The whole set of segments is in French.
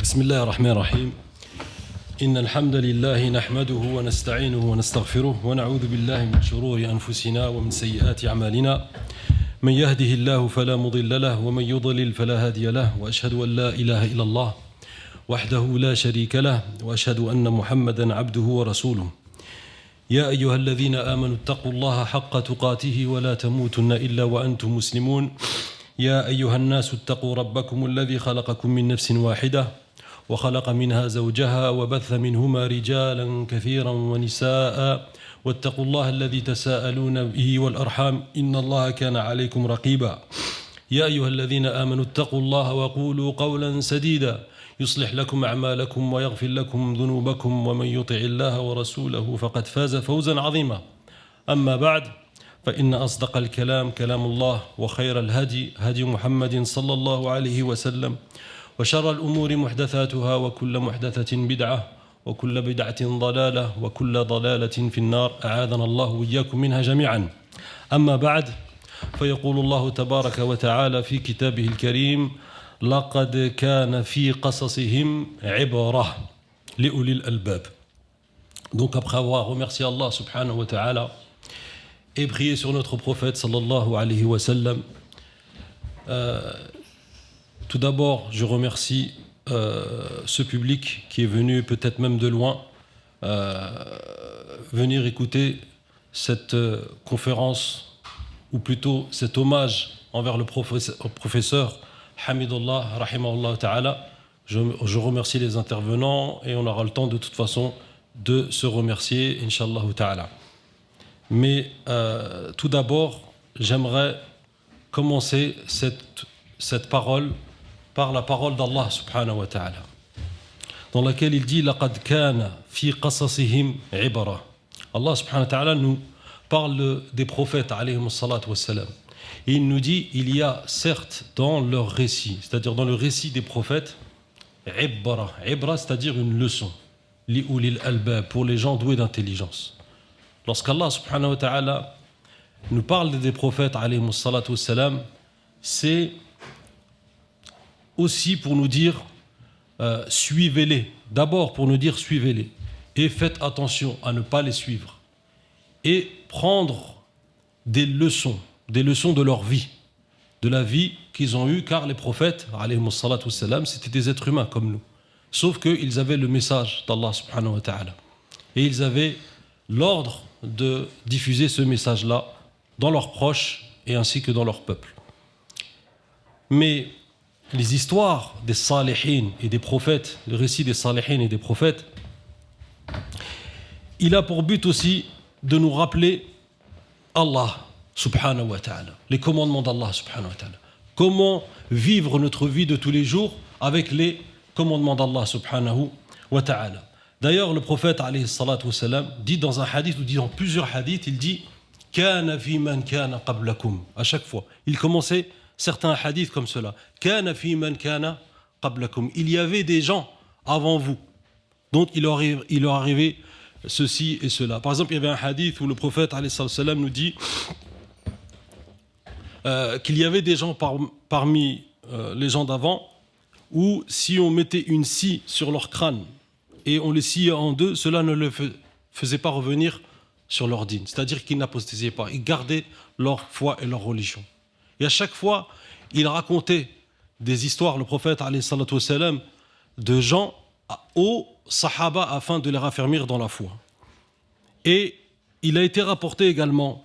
بسم الله الرحمن الرحيم إن الحمد لله نحمده ونستعينه ونستغفره ونعوذ بالله من شرور أنفسنا ومن سيئات أعمالنا من يهده الله فلا مضل له ومن يضلل فلا هادي له وأشهد أن لا إله إلا الله وحده لا شريك له وأشهد أن محمدا عبده ورسوله يا أيها الذين آمنوا اتقوا الله حق تقاته ولا تموتن إلا وأنتم مسلمون يا أيها الناس اتقوا ربكم الذي خلقكم من نفس واحدة وخلق منها زوجها وبث منهما رجالا كثيرا ونساء واتقوا الله الذي تساءلون به والأرحام إن الله كان عليكم رقيبا يا أيها الذين آمنوا اتقوا الله وقولوا قولا سديدا يصلح لكم أعمالكم ويغفر لكم ذنوبكم ومن يطع الله ورسوله فقد فاز فوزا عظيما أما بعد فإن أصدق الكلام كلام الله وخير الهدي هدي محمد صلى الله عليه وسلم وشر الأمور محدثاتها وكل محدثة بدعة وكل بدعة ضلالة وكل ضلالة في النار أعاذنا الله وإياكم منها جميعا أما بعد فيقول الله تبارك وتعالى في كتابه الكريم لقد كان في قصصهم عبرة لأولي الألباب. Donc après avoir remercié Allah subhanahu wa ta'ala et prié sur notre prophète sallallahu alayhi wa sallam, tout d'abord je remercie ce public qui est venu peut-être même de loin venir écouter cette conférence ou plutôt cet hommage envers le professeur Hamidullah rahimahullah ta'ala. Je remercie les intervenants et on aura le temps de toute façon de se remercier inshallah ta'ala. Mais tout d'abord, j'aimerais commencer cette parole par la parole d'Allah subhanahu wa ta'ala, dans laquelle il dit لَقَدْ كَانَ فِي قَصَصِهِمْ عِبْرَةٌ. Allah subhanahu wa ta'ala nous parle des prophètes alayhimus salatu wassalam. Et il nous dit, il y a certes dans leur récit, c'est-à-dire dans le récit des prophètes, ibra, c'est-à-dire une leçon, li ulil albab, pour les gens doués d'intelligence. Lorsqu'Allah subhanahu wa ta'ala nous parle des prophètes alayhimus salatu wassalam, c'est aussi pour nous dire suivez-les. D'abord pour nous dire suivez-les et faites attention à ne pas les suivre et prendre des leçons de leur vie, de la vie qu'ils ont eue, car les prophètes alayhimus salatu wassalam, c'était des êtres humains comme nous, sauf qu'ils avaient le message d'Allah subhanahu wa ta'ala et ils avaient l'ordre de diffuser ce message-là dans leurs proches et ainsi que dans leur peuple. Mais les histoires des salihin et des prophètes, le récit des salihin et des prophètes, il a pour but aussi de nous rappeler Allah subhanahu wa ta'ala, les commandements d'Allah subhanahu wa ta'ala. Comment vivre notre vie de tous les jours avec les commandements d'Allah subhanahu wa ta'ala. D'ailleurs, le prophète alayhi salatu wa salam dit dans un hadith, ou dit dans plusieurs hadiths, il dit Kana fi man kana qablakum. À chaque fois, il commençait certains hadiths comme cela. Kana fi man kana qablakum. Il y avait des gens avant vous, donc il leur arrivait ceci et cela. Par exemple, il y avait un hadith où le prophète alayhi salatu wa salam nous dit qu'il y avait des gens parmi les gens d'avant où si on mettait une scie sur leur crâne et on les sciait en deux, cela ne les faisait pas revenir sur leur dîne. C'est-à-dire qu'ils n'apostasiaient pas, ils gardaient leur foi et leur religion. Et à chaque fois, il racontait des histoires, le prophète alayhi salatu wassalam, de gens aux sahaba afin de les raffermir dans la foi. Et il a été rapporté également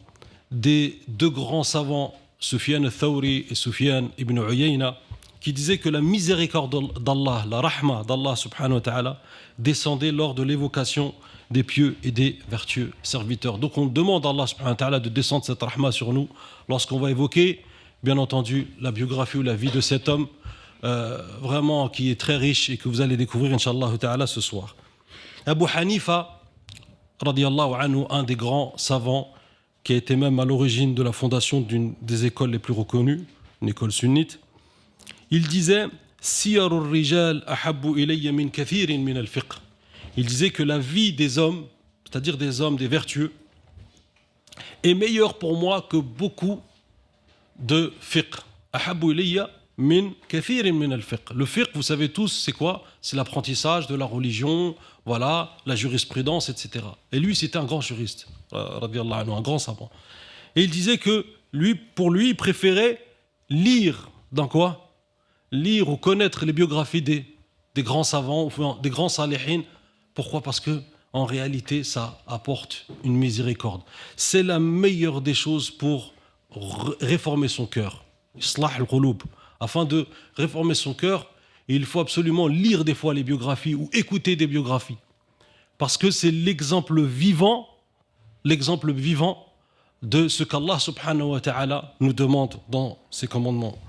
des deux grands savants, Sufyan al-Thawri et Sufyan ibn Uyayna, qui disaient que la miséricorde d'Allah, la rahma d'Allah subhanahu wa ta'ala, descendait lors de l'évocation des pieux et des vertueux serviteurs. Donc on demande à Allah subhanahu wa ta'ala de descendre cette rahma sur nous lorsqu'on va évoquer, bien entendu, la biographie ou la vie de cet homme vraiment qui est très riche et que vous allez découvrir inshallah ta'ala ce soir. Abu Hanifa radiyallahu anhu, un des grands savants qui a été même à l'origine de la fondation d'une des écoles les plus reconnues, une école sunnite, il disait Siyarur rijal ahabbu ilayya min kathirin min al-fiqh. Il disait que la vie des hommes, c'est-à-dire des hommes, des vertueux, est meilleure pour moi que beaucoup de fiqh. Ahabbu ilayya min kathirin min al-fiqh. Le fiqh, vous savez tous, c'est quoi? C'est l'apprentissage de la religion, voilà, la jurisprudence, etc. Et lui, c'était un grand juriste, radiyallahu anhu, un grand savant. Et il disait que pour lui, il préférait lire dans quoi? Lire ou connaître les biographies des grands savants, des grands salihin. Pourquoi? Parce que en réalité, ça apporte une miséricorde. C'est la meilleure des choses pour réformer son cœur. Islah al-qulub. Afin de réformer son cœur, il faut absolument lire des fois les biographies ou écouter des biographies. Parce que c'est l'exemple vivant de ce qu'Allah subhanahu wa ta'ala nous demande dans ses commandements.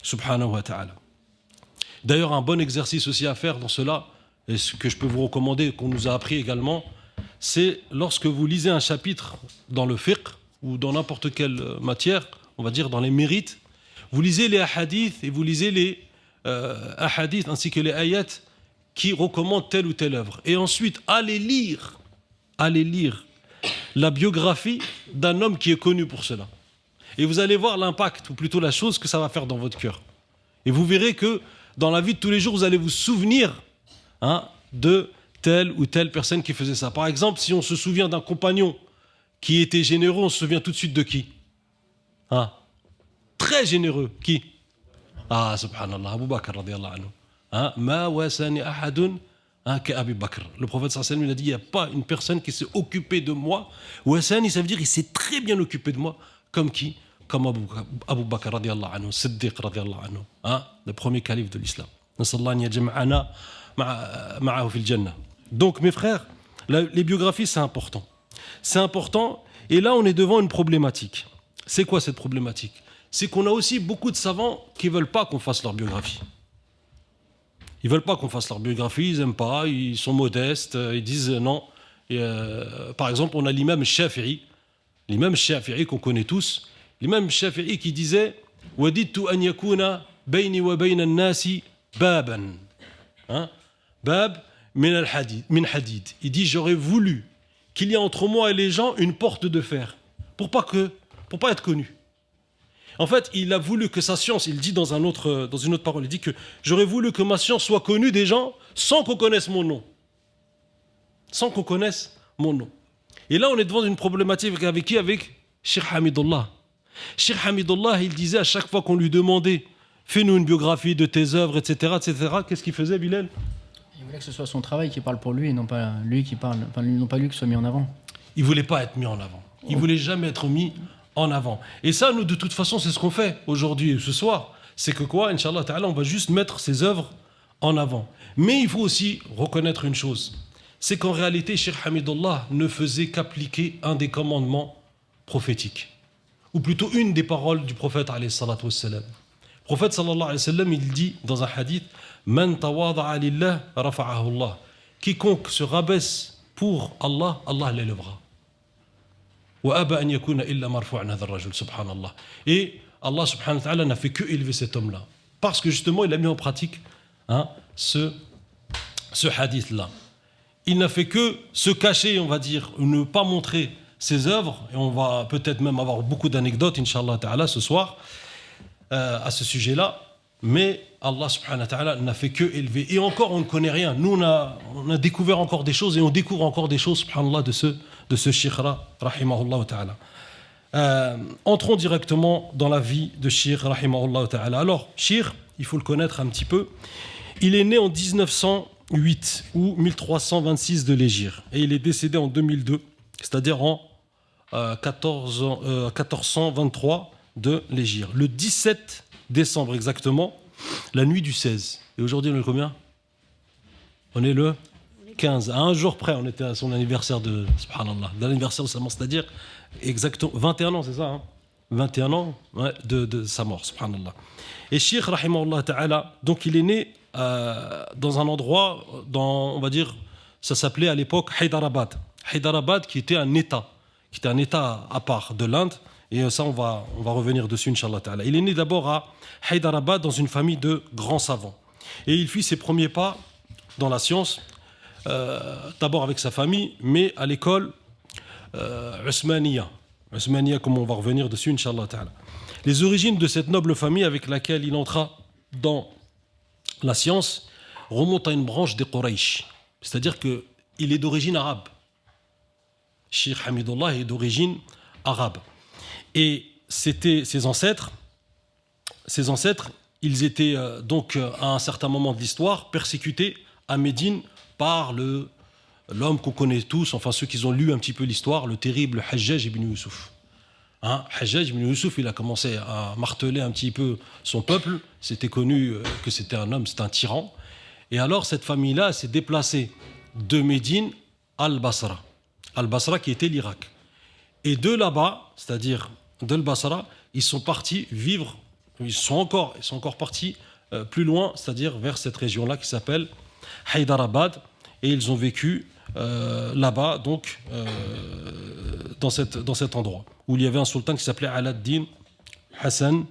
Subhanahu wa ta'ala. D'ailleurs, un bon exercice aussi à faire dans cela, et ce que je peux vous recommander, qu'on nous a appris également, c'est lorsque vous lisez un chapitre dans le fiqh ou dans n'importe quelle matière, on va dire dans les mérites, vous lisez les hadiths et vous lisez les hadiths ainsi que les ayats qui recommandent telle ou telle œuvre. Et ensuite, allez lire la biographie d'un homme qui est connu pour cela. Et vous allez voir l'impact, ou plutôt la chose que ça va faire dans votre cœur. Et vous verrez que dans la vie de tous les jours, vous allez vous souvenir de telle ou telle personne qui faisait ça. Par exemple, si on se souvient d'un compagnon qui était généreux, on se souvient tout de suite de qui? Très généreux. Qui? Subhanallah, Abu Bakr radiyallahu anhu. Ma wasani ahadun ka'Abi Bakr. Le prophète sallallahu alayhi wa sallam, il a dit, il n'y a pas une personne qui s'est occupée de moi. Wasani, ça veut dire il s'est très bien occupé de moi. Comme qui? Comme Abu Bakr radiyallahu anhu, Siddiq radiyallahu anhu, le premier calife de l'islam. Nasallahu an yajma'ana ma'ahu fil jannah. Donc mes frères, les biographies c'est important. C'est important, et là on est devant une problématique. C'est quoi cette problématique? C'est qu'on a aussi beaucoup de savants qui ne veulent pas qu'on fasse leur biographie. Ils ne veulent pas qu'on fasse leur biographie, ils n'aiment pas, ils sont modestes, ils disent non. Par exemple, on a l'imam Shafi'i qu'on connaît tous, l'imam Shafi'i qui disait « Wadidtu an yakuna bayni wa bayna an-nasi baban » Bab min hadid. Il dit, j'aurais voulu qu'il y ait entre moi et les gens une porte de fer, pour pas être connu. En fait, il a voulu que sa science, il dit dans une autre parole, il dit que j'aurais voulu que ma science soit connue des gens sans qu'on connaisse mon nom. Sans qu'on connaisse mon nom. Et là, on est devant une problématique avec qui? Avec Cheikh Hamidullah. Cheikh Hamidullah, il disait à chaque fois qu'on lui demandait fais-nous une biographie de tes œuvres, etc., qu'est-ce qu'il faisait, Bilal? Il voulait que ce soit son travail qui parle pour lui et non pas lui qui parle, non pas lui qui soit mis en avant. Il voulait pas être mis en avant. Il voulait jamais être mis en avant. Et ça, nous, de toute façon, c'est ce qu'on fait aujourd'hui et ce soir. C'est que quoi, Inch'Allah Ta'ala, on va juste mettre ses œuvres en avant. Mais il faut aussi reconnaître une chose. C'est qu'en réalité, Cheikh Hamidullah ne faisait qu'appliquer un des commandements prophétiques. Ou plutôt une des paroles du prophète, alayhi salatu wassalam. Le prophète, sallallahu alayhi wa sallam, il dit dans un hadith, Man tawada'a lillah rafa'ahu Allah. Quiconque se rabaisse pour Allah, Allah l'élèvera. Et Allah subhanahu wa ta'ala n'a fait que élever cet homme-là. Parce que justement, il a mis en pratique ce hadith-là. Il n'a fait que se cacher, on va dire, ne pas montrer ses œuvres. Et on va peut-être même avoir beaucoup d'anecdotes, Inch'Allah ta'ala, ce soir, à ce sujet-là. Mais Allah subhanahu wa ta'ala n'a fait que élever. Et encore, on ne connaît rien. Nous, on a découvert encore des choses et on découvre encore des choses, subhanallah, de ce Cheikh-là, rahimahullah ta'ala. Entrons directement dans la vie de Cheikh, rahimahullah ta'ala. Alors, Cheikh, il faut le connaître un petit peu. Il est né en 1908 ou 1326 de l'Hégire. Et il est décédé en 2002, c'est-à-dire en 1423 de l'Hégire. Le 17 décembre exactement, la nuit du 16. Et aujourd'hui, on est le combien? On est le 15. À un jour près, on était à son anniversaire de l'anniversaire de sa mort, c'est-à-dire exactement 21 ans, c'est ça 21 ans de sa mort, subhanallah. Et Cheikh, rahimahullah ta'ala, donc il est né dans un endroit, on va dire, ça s'appelait à l'époque Hyderabad. Hyderabad qui était un État à part de l'Inde. Et ça, on va revenir dessus, Inch'Allah ta'ala. Il est né d'abord à Hyderabad dans une famille de grands savants. Et il fit ses premiers pas dans la science, d'abord avec sa famille, mais à l'école Usmaniya, comme on va revenir dessus, Inch'Allah ta'ala. Les origines de cette noble famille avec laquelle il entra dans la science remonte à une branche des Quraysh. C'est-à-dire qu'il est d'origine arabe. Cheikh Hamidullah est d'origine arabe. Et c'était ses ancêtres, ils étaient donc à un certain moment de l'histoire persécutés à Médine par l'homme qu'on connaît tous, enfin ceux qui ont lu un petit peu l'histoire, le terrible Hajjaj ibn Yusuf. Hajjaj ibn Yusuf, il a commencé à marteler un petit peu son peuple. C'était connu que c'était un homme, c'était un tyran. Et alors cette famille-là s'est déplacée de Médine à Al-Basra. Al-Basra qui était l'Irak. Et de là-bas, c'est-à-dire de Al-Basra, ils sont partis vivre, ils sont encore partis plus loin, c'est-à-dire vers cette région-là qui s'appelle Hyderabad. Et ils ont vécu là-bas, donc, dans cet endroit, où il y avait un sultan qui s'appelait Al-ad-Din Hassan.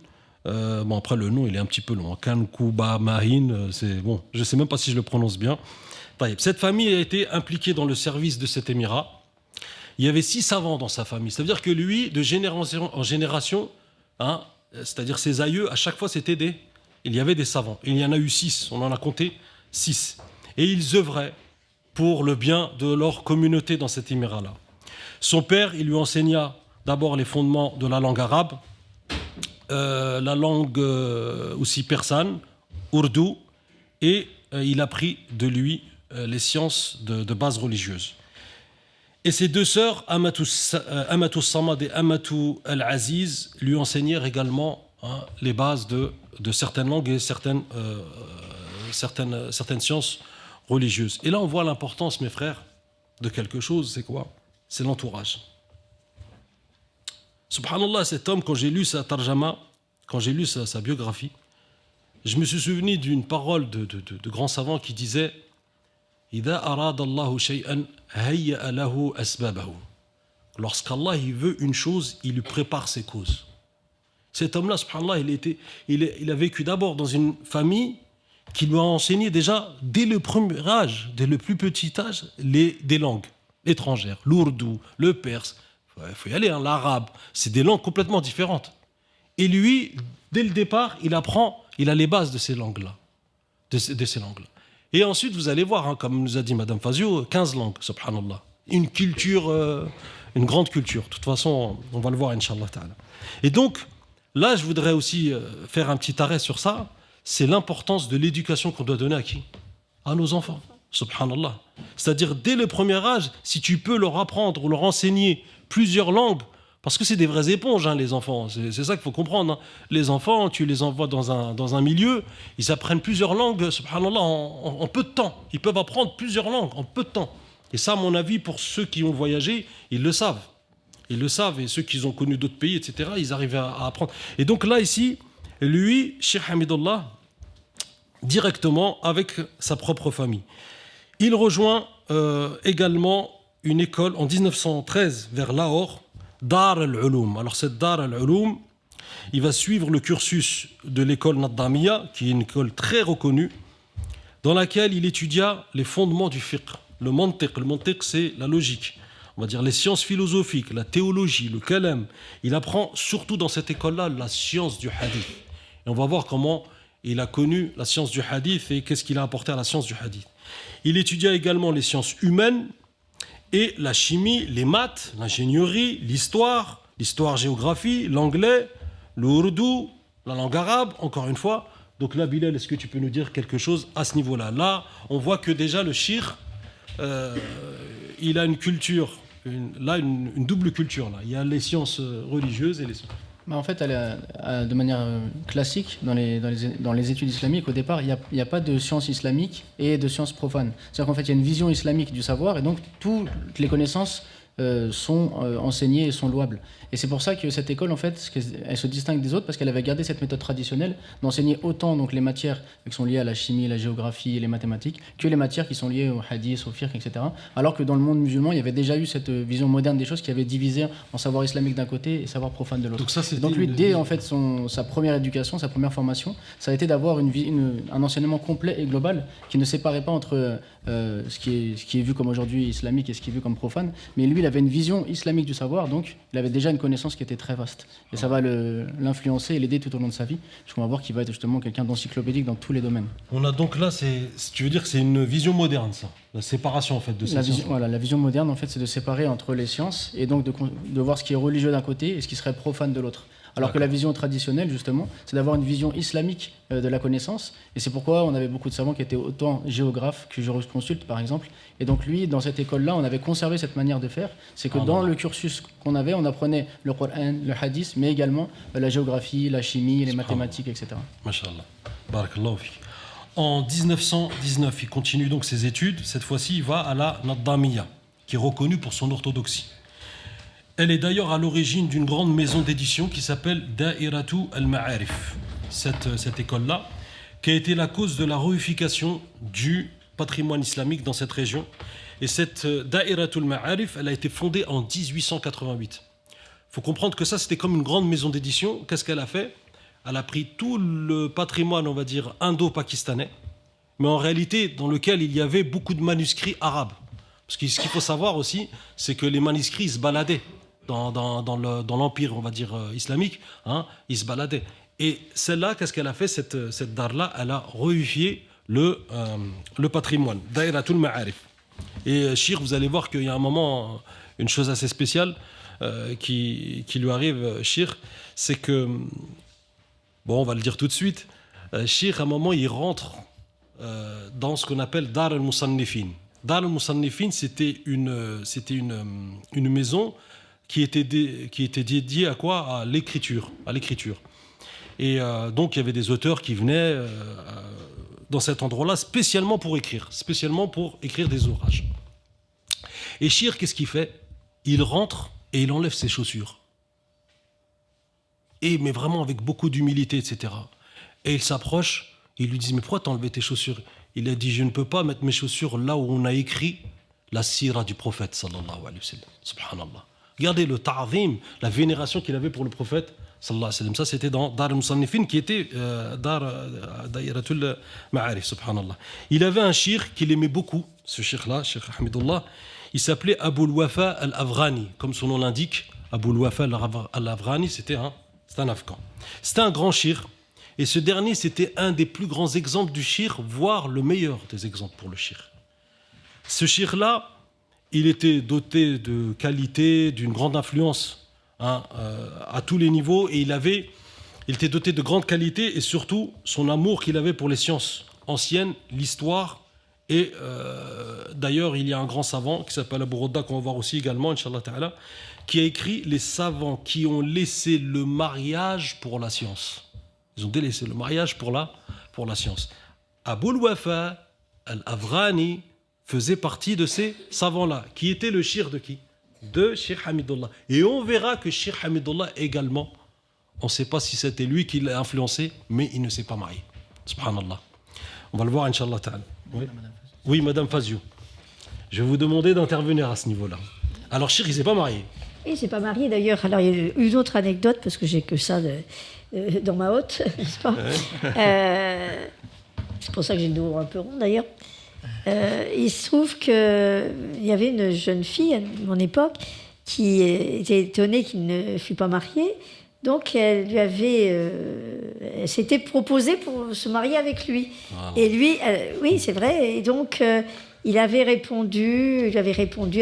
Bon, après, le nom, il est un petit peu long. Kankouba Mahin, bon, je ne sais même pas si je le prononce bien. Cette famille a été impliquée dans le service de cet émirat. Il y avait 6 savants dans sa famille. Ça veut dire que lui, de génération en génération, c'est-à-dire ses aïeux, à chaque fois, il y avait des savants. Et il y en a eu 6, on en a compté 6. Et ils œuvraient pour le bien de leur communauté dans cet émirat-là. Son père, il lui enseigna d'abord les fondements de la langue arabe, la langue aussi persane, ourdou, et il apprit de lui les sciences de base religieuse. Et ses 2 sœurs, Amatou Samad et Amatou Al-Aziz, lui enseignèrent également les bases de certaines langues et certaines sciences religieuses. Et là, on voit l'importance, mes frères, de quelque chose, c'est quoi? C'est l'entourage. Subhanallah, cet homme, quand j'ai lu sa tarjama, quand j'ai lu sa biographie, je me suis souvenu d'une parole de grands savants qui disait إِذَا أَرَادَ اللَّهُ شَيْئًا هَيَّأَ لَهُ أَسْبَابَهُ. Lorsqu'Allah il veut une chose, il lui prépare ses causes. Cet homme-là, subhanallah, il a vécu d'abord dans une famille qui lui a enseigné déjà, dès le premier âge, dès le plus petit âge, des langues étrangères, l'ourdou, le perse, il faut y aller, l'arabe, c'est des langues complètement différentes. Et lui, dès le départ, il a les bases de ces langues-là. De ces langues-là. Et ensuite, vous allez voir, comme nous a dit Madame Fazio, 15 langues, subhanallah. Une culture, une grande culture. De toute façon, on va le voir, Inch'Allah ta'ala. Et donc, là, je voudrais aussi faire un petit arrêt sur ça. C'est l'importance de l'éducation qu'on doit donner à qui? À nos enfants, subhanallah. C'est-à-dire, dès le premier âge, si tu peux leur apprendre ou leur enseigner plusieurs langues, parce que c'est des vraies éponges, les enfants. C'est ça qu'il faut comprendre. Les enfants, tu les envoies dans un milieu, ils apprennent plusieurs langues, subhanallah, en peu de temps. Ils peuvent apprendre plusieurs langues en peu de temps. Et ça, à mon avis, pour ceux qui ont voyagé, ils le savent. Ils le savent. Et ceux qui ont connu d'autres pays, etc., ils arrivent à apprendre. Et donc là, ici, lui, Cheikh Hamidullah, directement avec sa propre famille. Il rejoint également une école en 1913 vers Lahore, Dar al-Ulum. Alors cette Dar al-Ulum, il va suivre le cursus de l'école Naddamiya, qui est une école très reconnue, dans laquelle il étudia les fondements du fiqh, le mantiq. Le mantiq, c'est la logique. On va dire les sciences philosophiques, la théologie, le kalam. Il apprend surtout dans cette école-là la science du hadith. Et on va voir comment il a connu la science du hadith et qu'est-ce qu'il a apporté à la science du hadith. Il étudia également les sciences humaines et la chimie, les maths, l'ingénierie, l'histoire-géographie, l'anglais, l'ourdou, la langue arabe, encore une fois. Donc là, Bilal, est-ce que tu peux nous dire quelque chose à ce niveau-là? Là, on voit que déjà le shir, il a une culture, une double culture. Là. Il y a les sciences religieuses et les sciences... En fait, de manière classique, dans les études islamiques, au départ, il n'y a pas de sciences islamiques et de sciences profanes. C'est-à-dire qu'en fait, il y a une vision islamique du savoir, et donc toutes les connaissances sont enseignées et sont louables. Et c'est pour ça que cette école, en fait, elle se distingue des autres, parce qu'elle avait gardé cette méthode traditionnelle d'enseigner autant donc, les matières qui sont liées à la chimie, la géographie et les mathématiques, que les matières qui sont liées au hadith, au fiqh, etc. Alors que dans le monde musulman, il y avait déjà eu cette vision moderne des choses qui avait divisé en savoir islamique d'un côté et savoir profane de l'autre. Donc lui, dès en fait, sa première éducation, sa première formation, ça a été d'avoir un enseignement complet et global qui ne séparait pas entre ce qui est vu comme aujourd'hui islamique et ce qui est vu comme profane. Mais lui, il avait une vision islamique du savoir, donc il avait déjà une connaissance qui était très vaste. Et ça va l'influencer et l'aider tout au long de sa vie, puisqu'on va voir qu'il va être justement quelqu'un d'encyclopédique dans tous les domaines. On a donc là, tu veux dire que c'est une vision moderne, ça, la séparation en fait de ces sciences. Voilà, la vision moderne, en fait, c'est de séparer entre les sciences et donc de voir ce qui est religieux d'un côté et ce qui serait profane de l'autre. Alors que la vision traditionnelle, justement, c'est d'avoir une vision islamique de la connaissance. Et c'est pourquoi on avait beaucoup de savants qui étaient autant géographes que jurisconsultes, par exemple. Et donc lui, dans cette école-là, on avait conservé cette manière de faire. C'est que dans le cursus qu'on avait, on apprenait le Coran, le hadith, mais également la géographie, la chimie, les mathématiques, etc. Masha'Allah. Barakallahu fik. En 1919, il continue donc ses études. Cette fois-ci, il va à la Naddamiyya, qui est reconnue pour son orthodoxie. Elle est d'ailleurs à l'origine d'une grande maison d'édition qui s'appelle Da'iratu al-Ma'arif. Cette école-là, qui a été la cause de la réunification du patrimoine islamique dans cette région. Et cette Da'iratu al-Ma'arif, elle a été fondée en 1888. Il faut comprendre que ça, c'était comme une grande maison d'édition. Qu'est-ce qu'elle a fait? Elle a pris tout le patrimoine, on va dire, indo-pakistanais, mais en réalité, dans lequel il y avait beaucoup de manuscrits arabes. Parce que ce qu'il faut savoir aussi, c'est que les manuscrits se baladaient dans l'empire, on va dire, islamique, hein, ils se baladaient. Et celle-là, qu'est-ce qu'elle a fait, cette dar-là? Elle a réunifié le patrimoine, Daïratul Ma'arif. Et Shir, vous allez voir qu'il y a un moment, une chose assez spéciale qui lui arrive, Shir, c'est que, bon, on va le dire tout de suite, Shir, à un moment, il rentre dans ce qu'on appelle Dar al-Musannifin. Dar al-Musannifin, c'était une maison qui était dédiée à quoi? À l'écriture. Et donc, il y avait des auteurs qui venaient dans cet endroit-là spécialement pour écrire des ouvrages. Et Shir, qu'est-ce qu'il fait? Il rentre et il enlève ses chaussures. Mais vraiment avec beaucoup d'humilité, etc. Et il s'approche, il lui dit, mais pourquoi t'as enlevé tes chaussures? Il a dit, je ne peux pas mettre mes chaussures là où on a écrit la sira du prophète, sallallahu alayhi wa sallam. Subhanallah. Regardez le ta'zim, la vénération qu'il avait pour le prophète, sallallahu alayhi wa sallam. Ça, c'était dans Dar al-Musannifin, qui était Daïratul Ma'arif, subhanallah. Il avait un shir qu'il aimait beaucoup, ce shir-là, Cheikh Hamidullah. Il s'appelait Aboul Wafa al-Afghani, comme son nom l'indique. Aboul Wafa al-Afghani, c'était un Afghan. C'était un grand shir. Et ce dernier, c'était un des plus grands exemples du shir, voire le meilleur des exemples pour le shir. Ce shir-là, il était doté de qualité, d'une grande influence à tous les niveaux, et il était doté de grandes qualités, et surtout son amour qu'il avait pour les sciences anciennes, l'histoire. Et d'ailleurs, il y a un grand savant qui s'appelle Abu Rodda, qu'on va voir aussi également, Inch'Allah Ta'ala, qui a écrit les savants qui ont laissé le mariage pour la science. Ils ont délaissé le mariage pour la science. Aboul Wafa al-Afghani faisait partie de ces savants-là, qui était le shir de qui? De Cheikh Hamidullah. Et on verra que Cheikh Hamidullah également, on ne sait pas si c'était lui qui l'a influencé, mais il ne s'est pas marié. Subhanallah. On va le voir, Inch'Allah Ta'ala. Oui, Madame Fazio. Je vais vous demander d'intervenir à ce niveau-là. Alors, Cheikh, il ne s'est pas marié. Il ne s'est pas marié d'ailleurs. Alors, il y a une autre anecdote, parce que j'ai que ça dans ma hotte, n'est-ce pas? C'est pour ça que j'ai le dos un peu rond d'ailleurs. Il se trouve qu'il y avait une jeune fille à mon époque qui était étonnée qu'il ne fût pas marié. Donc, elle s'était proposée pour se marier avec lui. Wow. Et lui, oui, c'est vrai. Et donc, il lui avait répondu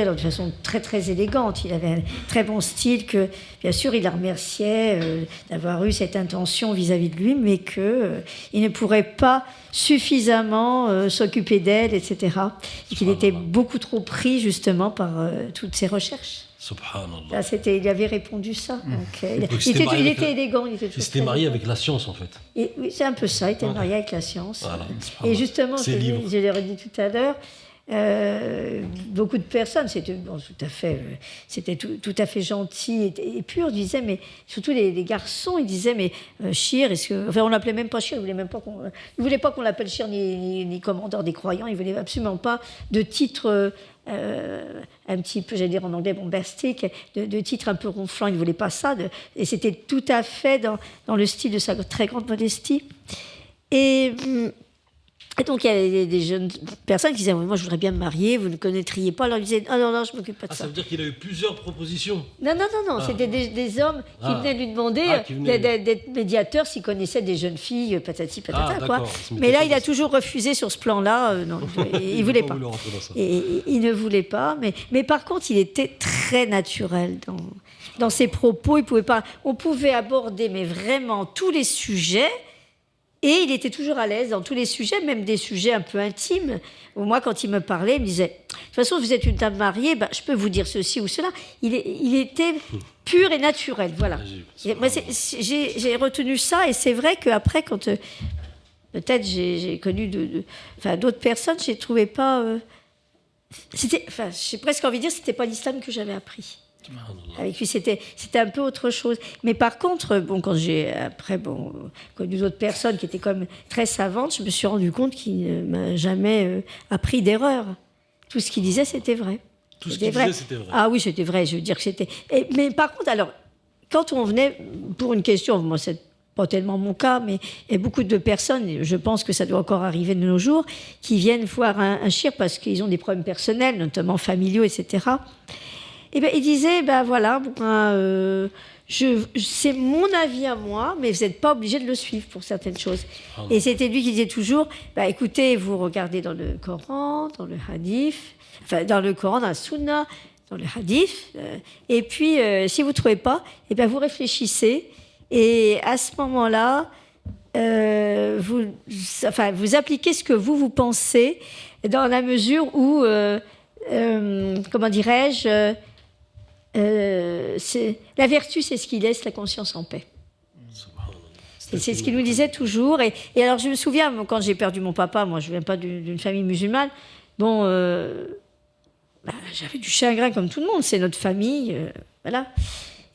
alors de façon très très élégante. Il avait un très bon style, que bien sûr il la remerciait d'avoir eu cette intention vis-à-vis de lui, mais qu'il ne pourrait pas suffisamment s'occuper d'elle, etc. Et qu'il était beaucoup trop pris justement par toutes ses recherches. Subhanallah. Là, il lui avait répondu ça. Donc, il était élégant. Il s'était marié avec la science, en fait. Et, oui, c'est un peu ça. Il était marié avec la science. Voilà. Et justement, je l'ai redit tout à l'heure, beaucoup de personnes, c'était tout à fait gentil et pur, disaient, mais surtout les garçons, ils disaient, mais Shir, on l'appelait même pas Shir, ils voulaient pas qu'on l'appelle Shir ni commandeur des croyants, ils voulaient absolument pas de titre un petit peu, j'allais dire en anglais, bombastique, de titre un peu ronflant, ils ne voulaient pas ça, et c'était tout à fait dans le style de sa très grande modestie. Et Et donc, il y avait des jeunes personnes qui disaient, moi, je voudrais bien me marier, vous ne connaîtriez pas. Alors, ils disaient, ah non, je ne m'occupe pas de ça. Ça veut dire qu'il a eu plusieurs propositions? Non, c'était des hommes qui venaient lui demander d'être médiateur s'il connaissait des jeunes filles, patati patata, quoi. Mais là, il a toujours refusé sur ce plan-là. Non, il ne voulait pas. Et il ne voulait pas. Mais par contre, il était très naturel dans ses propos. On pouvait aborder, mais vraiment, tous les sujets. Et il était toujours à l'aise dans tous les sujets, même des sujets un peu intimes. Moi, quand il me parlait, il me disait « De toute façon, vous êtes une dame mariée, je peux vous dire ceci ou cela. » Il était pur et naturel, voilà. Moi, j'ai retenu ça, et c'est vrai qu'après, quand peut-être j'ai connu d'autres personnes, j'ai trouvé pas... j'ai presque envie de dire que c'était pas l'islam que j'avais appris. Avec lui, c'était un peu autre chose. Mais par contre, quand j'ai connu d'autres personnes qui étaient quand même très savantes, je me suis rendu compte qu'il ne m'a jamais appris d'erreur. Tout ce qu'il disait, c'était vrai. Tout ce qu'il disait, c'était vrai. Ah oui, c'était vrai. Je veux dire que c'était. Mais par contre, alors, quand on venait pour une question, moi, c'est pas tellement mon cas, mais il y a beaucoup de personnes, je pense que ça doit encore arriver de nos jours, qui viennent voir un shir parce qu'ils ont des problèmes personnels, notamment familiaux, etc. Et il disait, c'est mon avis à moi, mais vous n'êtes pas obligé de le suivre pour certaines choses. Et c'était lui qui disait toujours, écoutez, vous regardez dans le Coran, dans le hadith, dans le Coran, dans la Sunna, dans le hadith, et puis si vous ne trouvez pas, vous réfléchissez, et à ce moment-là, vous appliquez ce que vous pensez, dans la mesure où, comment dirais-je, la vertu, c'est ce qui laisse la conscience en paix. C'est ce qu'il nous disait toujours. Et alors, je me souviens, quand j'ai perdu mon papa, moi, je ne viens pas d'une famille musulmane, j'avais du chagrin comme tout le monde, c'est notre famille, voilà.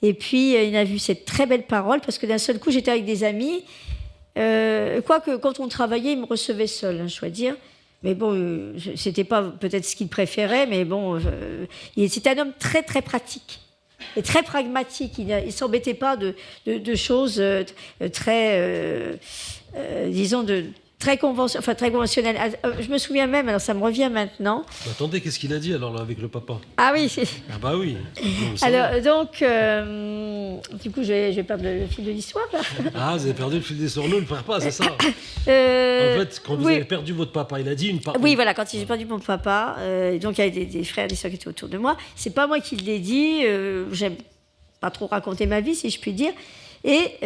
Et puis, il a vu cette très belle parole, parce que d'un seul coup, j'étais avec des amis, quoique quand on travaillait, ils me recevaient seul, je dois dire. Mais c'était pas peut-être ce qu'il préférait, mais c'était un homme très, très pratique et très pragmatique. Il ne s'embêtait pas de choses très, disons, très conventionnelles. Je me souviens même, alors ça me revient maintenant. Attendez, qu'est-ce qu'il a dit alors là, avec le papa? Ah oui. Ah bah oui. Alors donc, du coup, je vais perdre le fil de l'histoire là. Ah, vous avez perdu le fil de l'histoire. Nous, on ne le perd pas, c'est ça. En fait, quand vous avez perdu votre papa, il a dit une parole. Oui, voilà, quand j'ai perdu mon papa, donc il y avait des frères et des sœurs qui étaient autour de moi. C'est pas moi qui l'ai dit. J'aime pas trop raconter ma vie, si je puis dire. Et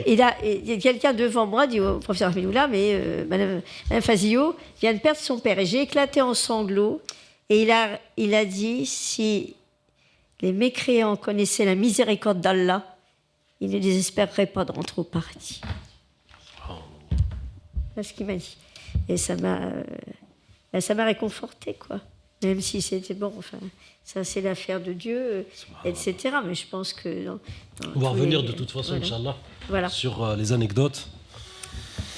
il y a quelqu'un devant moi dit au professeur Ahmedoula, mais Madame Fazio vient de perdre son père. Et j'ai éclaté en sanglots. Et il a dit, si les mécréants connaissaient la miséricorde d'Allah, ils ne désespéreraient pas de rentrer au paradis. C'est ce qu'il m'a dit. Et ça m'a réconforté, quoi. Même si c'était ça c'est l'affaire de Dieu, etc. Mais je pense que... On va revenir de toute façon, Inch'Allah, sur les anecdotes.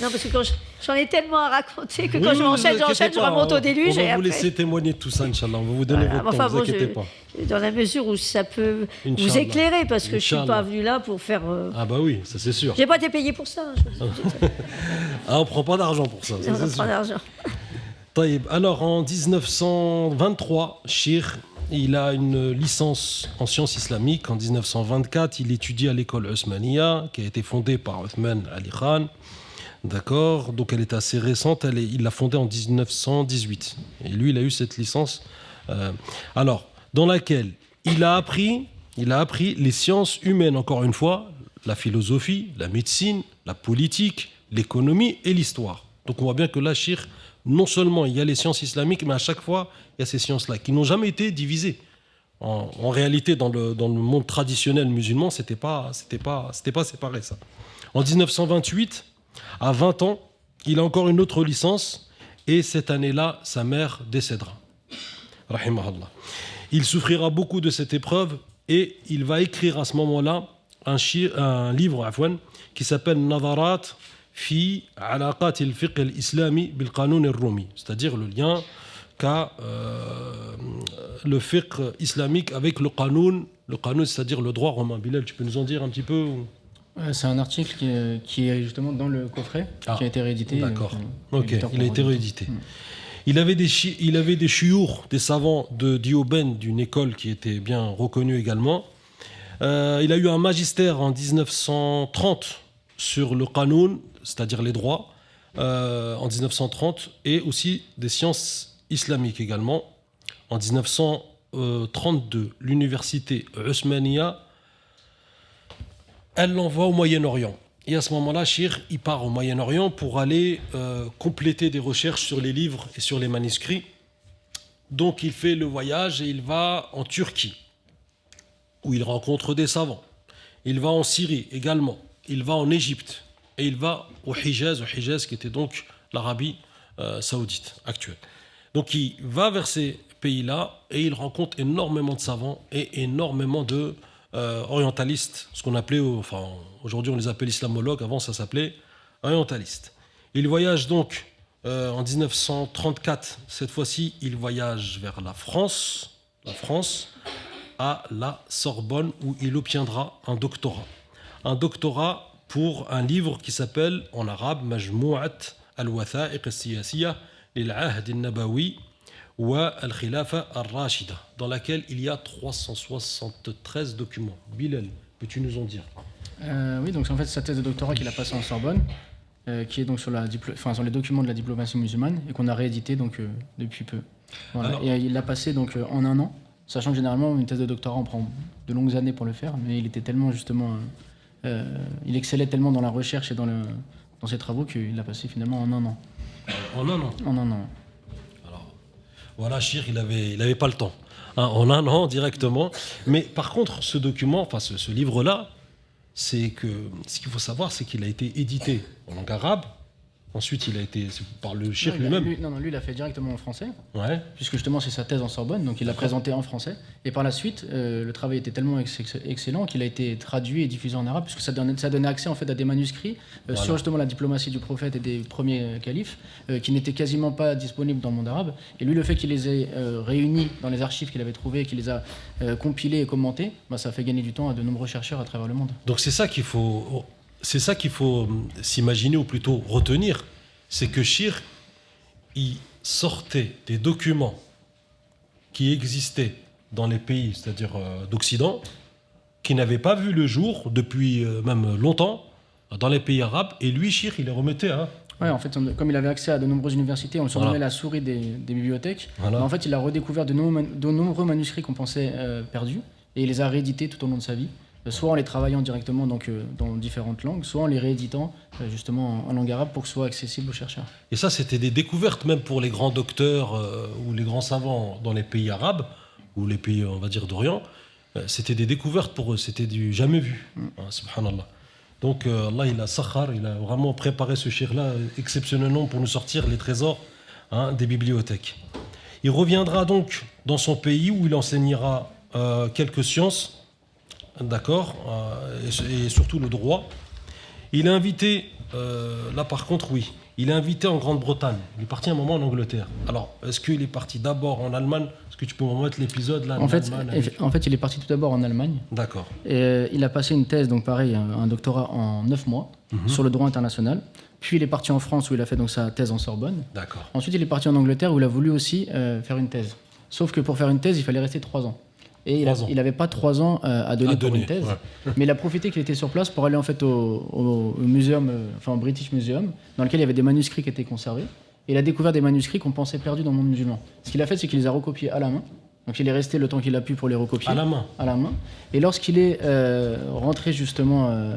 Non, parce que j'en ai tellement à raconter que quand je m'enchaîne, je remonte au déluge. On va vous laisser témoigner de tout ça, Inch'Allah. On va vous donner votre temps, ne vous inquiétez pas. Dans la mesure où ça peut vous éclairer, parce que je ne suis pas venu là pour faire... Ah bah oui, ça c'est sûr. Je n'ai pas été payé pour ça. On ne prend pas d'argent pour ça. On ne prend pas d'argent. Alors, en 1923, Shir, il a une licence en sciences islamiques. En 1924, il étudie à l'école Osmania, qui a été fondée par Othman Ali Khan. D'accord, donc elle est assez récente. Il l'a fondée en 1918. Et lui, il a eu cette licence. Dans laquelle il a appris les sciences humaines, encore une fois, la philosophie, la médecine, la politique, l'économie et l'histoire. Donc on voit bien que là, Shir, non seulement il y a les sciences islamiques, mais à chaque fois, il y a ces sciences-là qui n'ont jamais été divisées. En réalité, dans le monde traditionnel musulman, c'était pas séparé, ça. En 1928, à 20 ans, il a encore une autre licence, et cette année-là, sa mère décédera. Rahimahallah. Il souffrira beaucoup de cette épreuve, et il va écrire à ce moment-là un livre qui s'appelle Nadarat fi alaqat al-fiqh al-islami bil-qanoun al-rumi, c'est-à-dire le lien qu'a le fiqh islamique avec le qanoun, c'est-à-dire le droit romain. Bilal, tu peux nous en dire un petit peu? C'est un article qui est justement dans le coffret, qui a été réédité. D'accord, ok, il a été réédité. Il avait des chiours, des savants de Dioben, d'une école qui était bien reconnue également. Il a eu un magistère en 1930 sur le qanoun, c'est-à-dire les droits, en 1930, et aussi des sciences islamiques également. En 1932, l'université Ousmania, elle l'envoie au Moyen-Orient. Et à ce moment-là, Shir, il part au Moyen-Orient pour aller compléter des recherches sur les livres et sur les manuscrits. Donc il fait le voyage et il va en Turquie, où il rencontre des savants. Il va en Syrie également. Il va en Égypte. Et il va au Hijaz qui était donc l'Arabie saoudite actuelle. Donc il va vers ces pays-là et il rencontre énormément de savants et énormément de orientalistes, ce qu'on appelait, aujourd'hui on les appelle islamologues, avant ça s'appelait orientalistes. Il voyage donc en 1934, cette fois-ci il voyage vers la France, à la Sorbonne, où il obtiendra un doctorat pour un livre qui s'appelle en arabe Majmou'at al-Watha'iq al-Siyasiyya lil-Ahd al-Nabawi wa al-Khilafa al-Rashida, dans laquelle il y a 373 documents. Bilal, peux-tu nous en dire? Oui, donc c'est en fait sa thèse de doctorat qu'il a passée en Sorbonne, qui est donc sur les documents de la diplomatie musulmane et qu'on a réédité donc depuis peu. Voilà. Alors, et il l'a passé donc en un an, sachant que généralement une thèse de doctorat on prend de longues années pour le faire, mais il était tellement justement, il excellait tellement dans la recherche et dans ses travaux qu'il l'a passé finalement en un an. En un an. En un an. Voilà, Shir, il avait pas le temps. En un an, directement. Mais par contre, ce document, ce livre-là, ce qu'il faut savoir, c'est qu'il a été édité en langue arabe. Ensuite, il a été par le Shir lui-même. Lui, il l'a fait directement en français. Ouais. Puisque justement, c'est sa thèse en Sorbonne, donc il l'a présenté en français. Et par la suite, le travail était tellement excellent qu'il a été traduit et diffusé en arabe, puisque ça donnait accès en fait à des manuscrits sur justement la diplomatie du prophète et des premiers califes, qui n'étaient quasiment pas disponibles dans le monde arabe. Et lui, le fait qu'il les ait réunis dans les archives qu'il avait trouvées, qu'il les a compilés et commentés, ça a fait gagner du temps à de nombreux chercheurs à travers le monde. Donc c'est ça qu'il faut s'imaginer, ou plutôt retenir, c'est que Shir, il sortait des documents qui existaient dans les pays, c'est-à-dire d'Occident, qui n'avaient pas vu le jour depuis même longtemps dans les pays arabes, et lui, Shir, il les remettait. Ouais, en fait, comme il avait accès à de nombreuses universités, on le surnommait la souris des bibliothèques. Voilà. En fait, il a redécouvert de nombreux manuscrits qu'on pensait perdus, et il les a réédités tout au long de sa vie. Soit en les travaillant directement donc, dans différentes langues, soit en les rééditant justement en langue arabe pour que ce soit accessible aux chercheurs. Et ça, c'était des découvertes même pour les grands docteurs ou les grands savants dans les pays arabes, ou les pays, on va dire, d'Orient. C'était des découvertes pour eux, c'était du jamais vu. Subhanallah. Donc Allah, il a vraiment préparé ce shir-là exceptionnellement pour nous sortir les trésors des bibliothèques. Il reviendra donc dans son pays où il enseignera quelques sciences. D'accord, et surtout le droit. Il est invité, là par contre, oui, il est invité en Grande-Bretagne. Il est parti un moment en Angleterre. Alors, est-ce qu'il est parti d'abord en Allemagne? Est-ce que tu peux me remettre l'épisode là? En fait, il est parti tout d'abord en Allemagne. D'accord. Et il a passé une thèse, donc pareil, un doctorat en 9 mois sur le droit international. Puis il est parti en France où il a fait donc sa thèse en Sorbonne. D'accord. Ensuite, il est parti en Angleterre où il a voulu aussi faire une thèse. Sauf que pour faire une thèse, il fallait rester 3 ans. Et il n'avait pas 3 ans à donner pour une thèse, mais il a profité qu'il était sur place pour aller en fait au muséum, au British Museum, dans lequel il y avait des manuscrits qui étaient conservés. Et il a découvert des manuscrits qu'on pensait perdus dans le monde musulman. Ce qu'il a fait, c'est qu'il les a recopiés à la main. Donc il est resté le temps qu'il a pu pour les recopier. À la main. À la main. Et lorsqu'il est rentré justement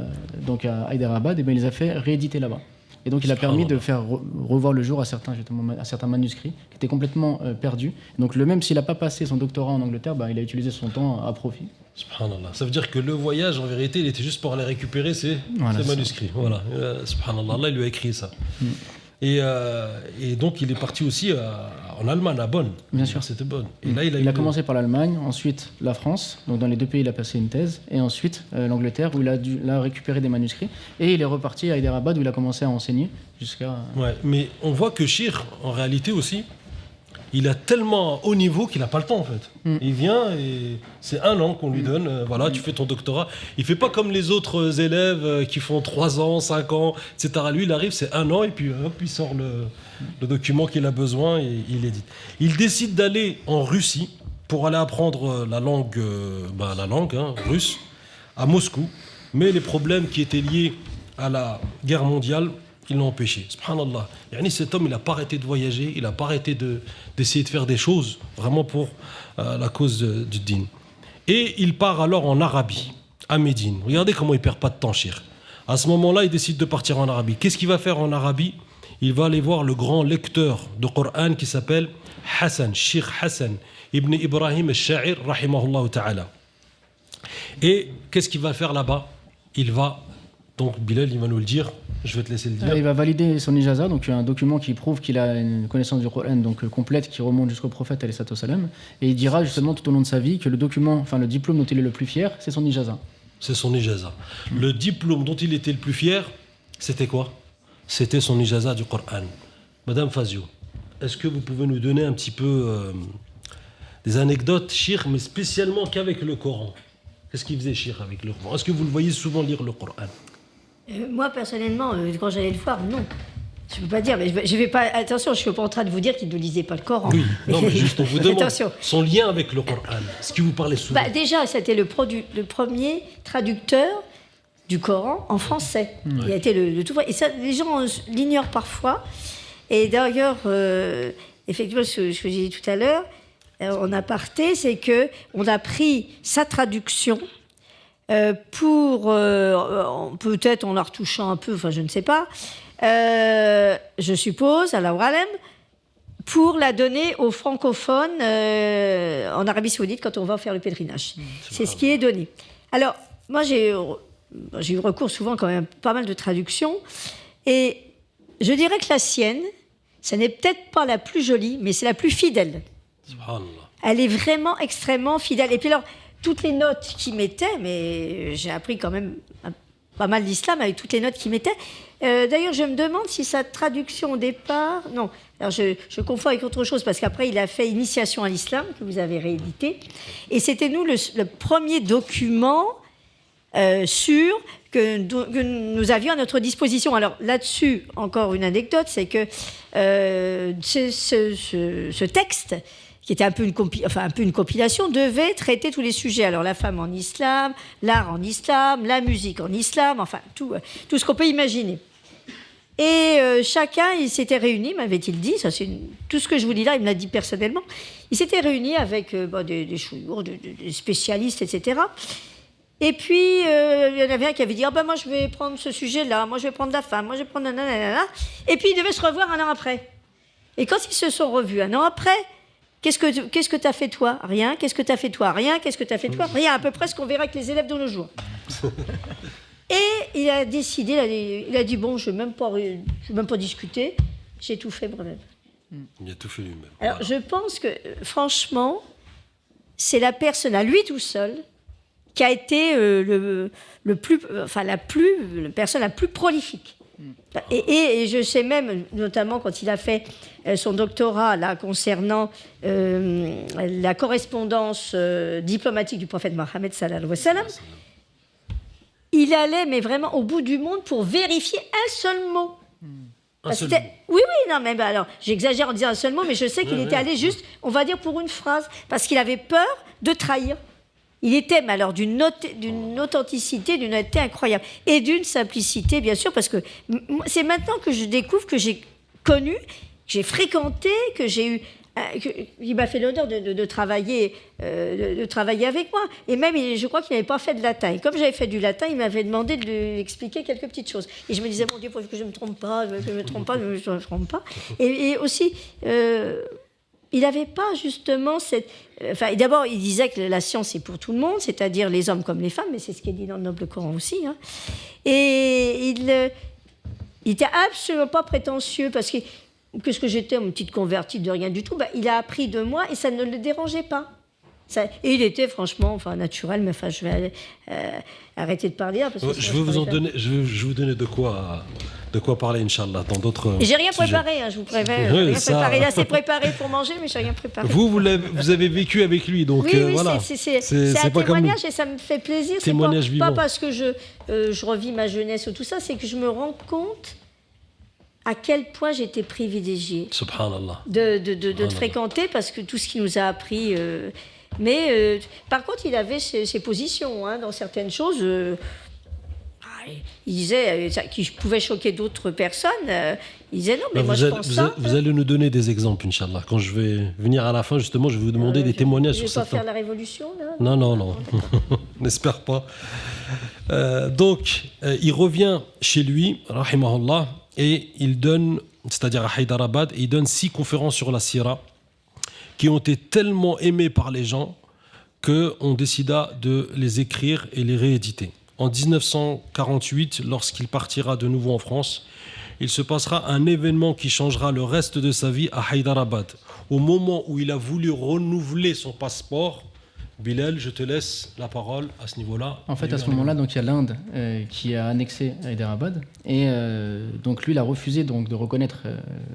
donc à Hyderabad, il les a fait rééditer là-bas. Et donc il a permis de faire revoir le jour à certains manuscrits qui étaient complètement perdus. Donc même s'il n'a pas passé son doctorat en Angleterre, il a utilisé son temps à profit. Subhanallah. Ça veut dire que le voyage, en vérité, il était juste pour aller récupérer ces manuscrits. Voilà. Subhanallah, Allah il lui a écrit ça. Et donc il est parti aussi en Allemagne, à Bonn. Bien sûr. C'était Bonn. Et là, il a commencé par l'Allemagne, ensuite la France. Donc dans les deux pays, il a passé une thèse. Et ensuite l'Angleterre, où il a récupéré des manuscrits. Et il est reparti à Hyderabad, où il a commencé à enseigner jusqu'à... Ouais, mais on voit que Shir, en réalité aussi, il a tellement haut niveau qu'il n'a pas le temps en fait. Il vient et c'est 1 an qu'on lui donne, voilà, tu fais ton doctorat. Il ne fait pas comme les autres élèves qui font 3 ans, 5 ans, etc. Lui, il arrive, c'est 1 an et puis hop, il sort le document qu'il a besoin et il édite. Il décide d'aller en Russie pour aller apprendre la langue russe à Moscou. Mais les problèmes qui étaient liés à la guerre mondiale, ils l'ont empêché. Subhanallah. Cet homme, il n'a pas arrêté de voyager, il n'a pas arrêté d'essayer de faire des choses, vraiment pour la cause du din. Et il part alors en Arabie, à Médine. Regardez comment il ne perd pas de temps, Cheikh. À ce moment-là, il décide de partir en Arabie. Qu'est-ce qu'il va faire en Arabie? Il va aller voir le grand lecteur de Coran qui s'appelle Hassan, Sheikh Hassan ibn Ibrahim al-Sha'ir, rahimahullah ta'ala. Et qu'est-ce qu'il va faire là-bas? Il va, donc Bilal, il va nous le dire, je vais te laisser le dire. Il va valider son ijaza, donc un document qui prouve qu'il a une connaissance du Coran donc complète, qui remonte jusqu'au prophète, alayhi salam. Et il dira justement tout au long de sa vie que le diplôme dont il est le plus fier, c'est son ijaza. C'est son ijaza. Le diplôme dont il était le plus fier, c'était quoi? C'était son ijaza du Coran. Madame Fazio, est-ce que vous pouvez nous donner un petit peu des anecdotes, Cheikh, mais spécialement qu'avec le Coran? Qu'est-ce qu'il faisait, Cheikh, avec le Coran? Est-ce que vous le voyez souvent lire le Coran? Moi, personnellement, quand j'allais le voir, non. Je ne peux pas dire, mais je vais pas. Attention, je ne suis pas en train de vous dire qu'il ne lisait pas le Coran. Oui, non, mais juste on vous demande attention. Son lien avec le Coran. Est-ce qu'il vous parlait souvent? Déjà, c'était le premier traducteur du Coran en français. Il a été le tout vrai. Et ça, les gens l'ignorent parfois. Et d'ailleurs, effectivement, ce que je disais tout à l'heure, en aparté, c'est qu'on a pris sa traduction pour, peut-être en la retouchant un peu, enfin je ne sais pas, je suppose, à la Walem, pour la donner aux francophones en Arabie Saoudite quand on va faire le pèlerinage. C'est ce qui est donné. Alors, moi j'ai eu recours souvent quand même à pas mal de traductions, et je dirais que la sienne, ce n'est peut-être pas la plus jolie, mais c'est la plus fidèle. Elle est vraiment extrêmement fidèle. Et puis alors, toutes les notes qu'il mettait, mais j'ai appris quand même pas mal d'islam avec toutes les notes qu'il mettait. D'ailleurs, je me demande si sa traduction au départ... Non, alors je confonds avec autre chose, parce qu'après, il a fait Initiation à l'islam, que vous avez réédité. Et c'était nous le premier document sûr que nous avions à notre disposition. Alors là-dessus, encore une anecdote, c'est que ce texte, qui était un peu une compilation, devait traiter tous les sujets. Alors la femme en islam, l'art en islam, la musique en islam, enfin tout ce qu'on peut imaginer. Et chacun, il s'était réuni, m'avait-il dit, ça c'est tout ce que je vous dis là, il me l'a dit personnellement, il s'était réuni avec des chouyours, des spécialistes, etc. Et puis, il y en avait un qui avait dit « Ah ben moi je vais prendre ce sujet-là, moi je vais prendre la femme, moi je vais prendre nanana. » Et puis ils devaient se revoir 1 an après. Et quand ils se sont revus 1 an après, qu'est-ce que tu as fait toi? Rien. Qu'est-ce que tu as fait toi? Rien. Qu'est-ce que tu as fait toi? Rien. À peu près ce qu'on verra avec les élèves de nos jours. Et il a décidé, il a dit bon, je ne vais même pas discuter, j'ai tout fait moi-même. Il a tout fait lui-même. Alors voilà. Je pense que franchement, c'est la personne à lui tout seul qui a été la personne la plus prolifique. Et je sais même, notamment quand il a fait son doctorat là, concernant la correspondance diplomatique du prophète Mohammed sallallahu alayhi wa sallam, il allait mais vraiment au bout du monde pour vérifier un seul mot. Oui, non, mais alors j'exagère en disant un seul mot, mais je sais qu'il était allé juste, on va dire, pour une phrase, parce qu'il avait peur de trahir. Il était, mais alors, d'une authenticité, d'une honnêteté incroyable. Et d'une simplicité, bien sûr, parce que c'est maintenant que je découvre que j'ai connu, que j'ai fréquenté, que j'ai eu... il m'a fait l'honneur de travailler avec moi. Et même, je crois qu'il n'avait pas fait de latin. Et comme j'avais fait du latin, il m'avait demandé de lui expliquer quelques petites choses. Et je me disais, mon Dieu, il faut que je ne me trompe pas, Et aussi... il n'avait pas justement cette... Enfin, d'abord, il disait que la science est pour tout le monde, c'est-à-dire les hommes comme les femmes, mais c'est ce qui est dit dans le Noble Coran aussi. Hein. Et il n'était absolument pas prétentieux, parce que j'étais une petite convertie de rien du tout, il a appris de moi et ça ne le dérangeait pas. Et il était franchement naturel, mais je vais arrêter de parler. Parce que je vais vous donner de quoi parler, Inch'Allah, dans d'autres. J'ai rien préparé, je vous préviens. Rien préparé. Là, c'est préparé pour manger, mais j'ai rien préparé. Vous avez vécu avec lui, donc oui, voilà. C'est un témoignage et ça me fait plaisir. Témoignage vivant. Pas parce que je revis ma jeunesse ou tout ça, c'est que je me rends compte à quel point j'étais privilégiée. Subhanallah. De te fréquenter, parce que tout ce qu'il nous a appris. Mais par contre, il avait ses positions dans certaines choses. Il disait qu'il pouvait choquer d'autres personnes. Il disait non, mais moi je pense ça. Vous allez nous donner des exemples, Inch'Allah. Quand je vais venir à la fin, justement, je vais vous demander des témoignages sur ça. Je vais pas faire la révolution, là. Non. N'espère pas. Donc, il revient chez lui, rahimahullah, et il donne, c'est-à-dire à Hyderabad, il donne 6 conférences sur la Sira qui ont été tellement aimées par les gens qu'on décida de les écrire et les rééditer. En 1948, lorsqu'il partira de nouveau en France, il se passera un événement qui changera le reste de sa vie à Hyderabad. Au moment où il a voulu renouveler son passeport, Bilal, je te laisse la parole à ce niveau-là. En fait, à ce moment-là, donc, il y a l'Inde qui a annexé Hyderabad. Et donc, lui, il a refusé donc, de reconnaître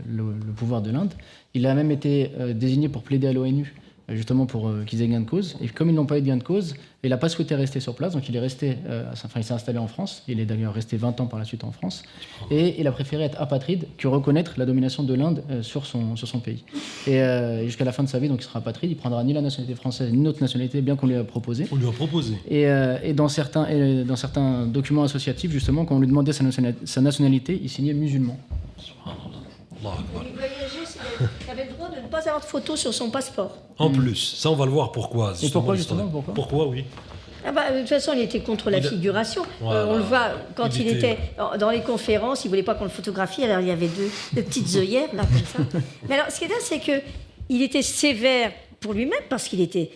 le pouvoir de l'Inde. Il a même été désigné pour plaider à l'ONU, justement pour qu'ils aient gain de cause. Et comme ils n'ont pas eu de gain de cause, il n'a pas souhaité rester sur place. Donc, il s'est installé en France. Il est d'ailleurs resté 20 ans par la suite en France. Et il a préféré être apatride que reconnaître la domination de l'Inde sur son pays. Et jusqu'à la fin de sa vie, donc, il sera apatride. Il ne prendra ni la nationalité française, ni notre nationalité, bien qu'on lui a proposé. On lui a proposé. Et dans certains documents associatifs, justement, quand on lui demandait sa nationalité, il signait musulman. Il avait le droit de ne pas avoir de photo sur son passeport. En plus, ça on va le voir pourquoi. Et pourquoi justement Pourquoi, oui. De toute façon, il était contre la figuration. Voilà. On le voit quand il était dans les conférences, il ne voulait pas qu'on le photographie, alors il y avait deux petites œillères, là, comme ça. Mais alors, ce qui est dingue, c'est qu'il était sévère pour lui-même, parce qu'il était,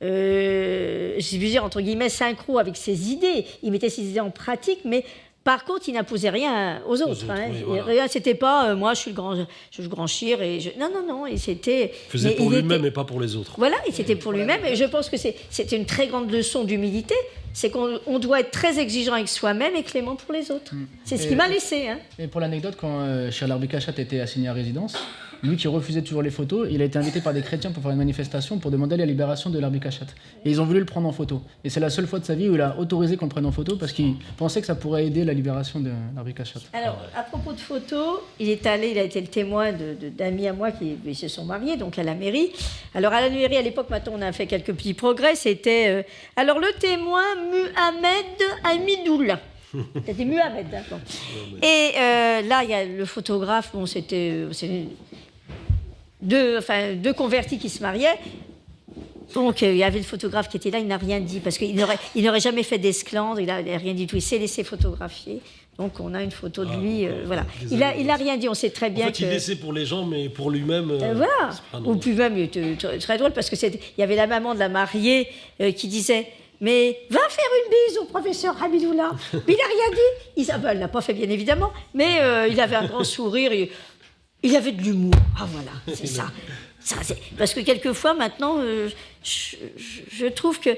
je veux dire, entre guillemets, synchro avec ses idées. Il mettait ses idées en pratique, mais par contre, il n'imposait rien aux autres. Oui, voilà. C'était pas moi, je suis le grand chir et non. Et c'était. Il faisait pour lui-même et pas pour les autres. Voilà, et c'était pour lui-même. Et je pense que c'était une très grande leçon d'humilité. C'est qu'on doit être très exigeant avec soi-même et clément pour les autres. C'est ce qui m'a laissé. Et pour l'anecdote, quand Shir Larbi Kachat était assigné à résidence, lui qui refusait toujours les photos, il a été invité par des chrétiens pour faire une manifestation pour demander la libération de Larbi Kachat. Et ils ont voulu le prendre en photo. Et c'est la seule fois de sa vie où il a autorisé qu'on le prenne en photo parce qu'il pensait que ça pourrait aider la libération de Larbi Kachat. Alors, à propos de photos, il a été le témoin d'amis à moi qui se sont mariés, donc à la mairie. Alors, à la mairie, à l'époque, maintenant, on a fait quelques petits progrès. C'était, alors, le témoin Muhammad Amidoullah. C'était Muhammad, d'accord. Et là, il y a le photographe, c'était deux convertis qui se mariaient. Donc, il y avait le photographe qui était là, il n'a rien dit, parce qu'il n'aurait jamais fait d'esclandre, il n'a rien dit tout, il s'est laissé photographier. Donc, on a une photo de lui, voilà. Il n'a rien dit, on sait très bien il laissait pour les gens, mais pour lui-même... voilà. Ou puis même, il était très drôle, parce qu'il y avait la maman de la mariée qui disait... Mais va faire une bise au professeur Hamidoullah. Mais il n'a rien dit. Isabelle ne l'a pas fait, bien évidemment, mais il avait un grand sourire. Il avait de l'humour. Ah voilà, c'est ça. Parce que quelquefois, maintenant, je trouve que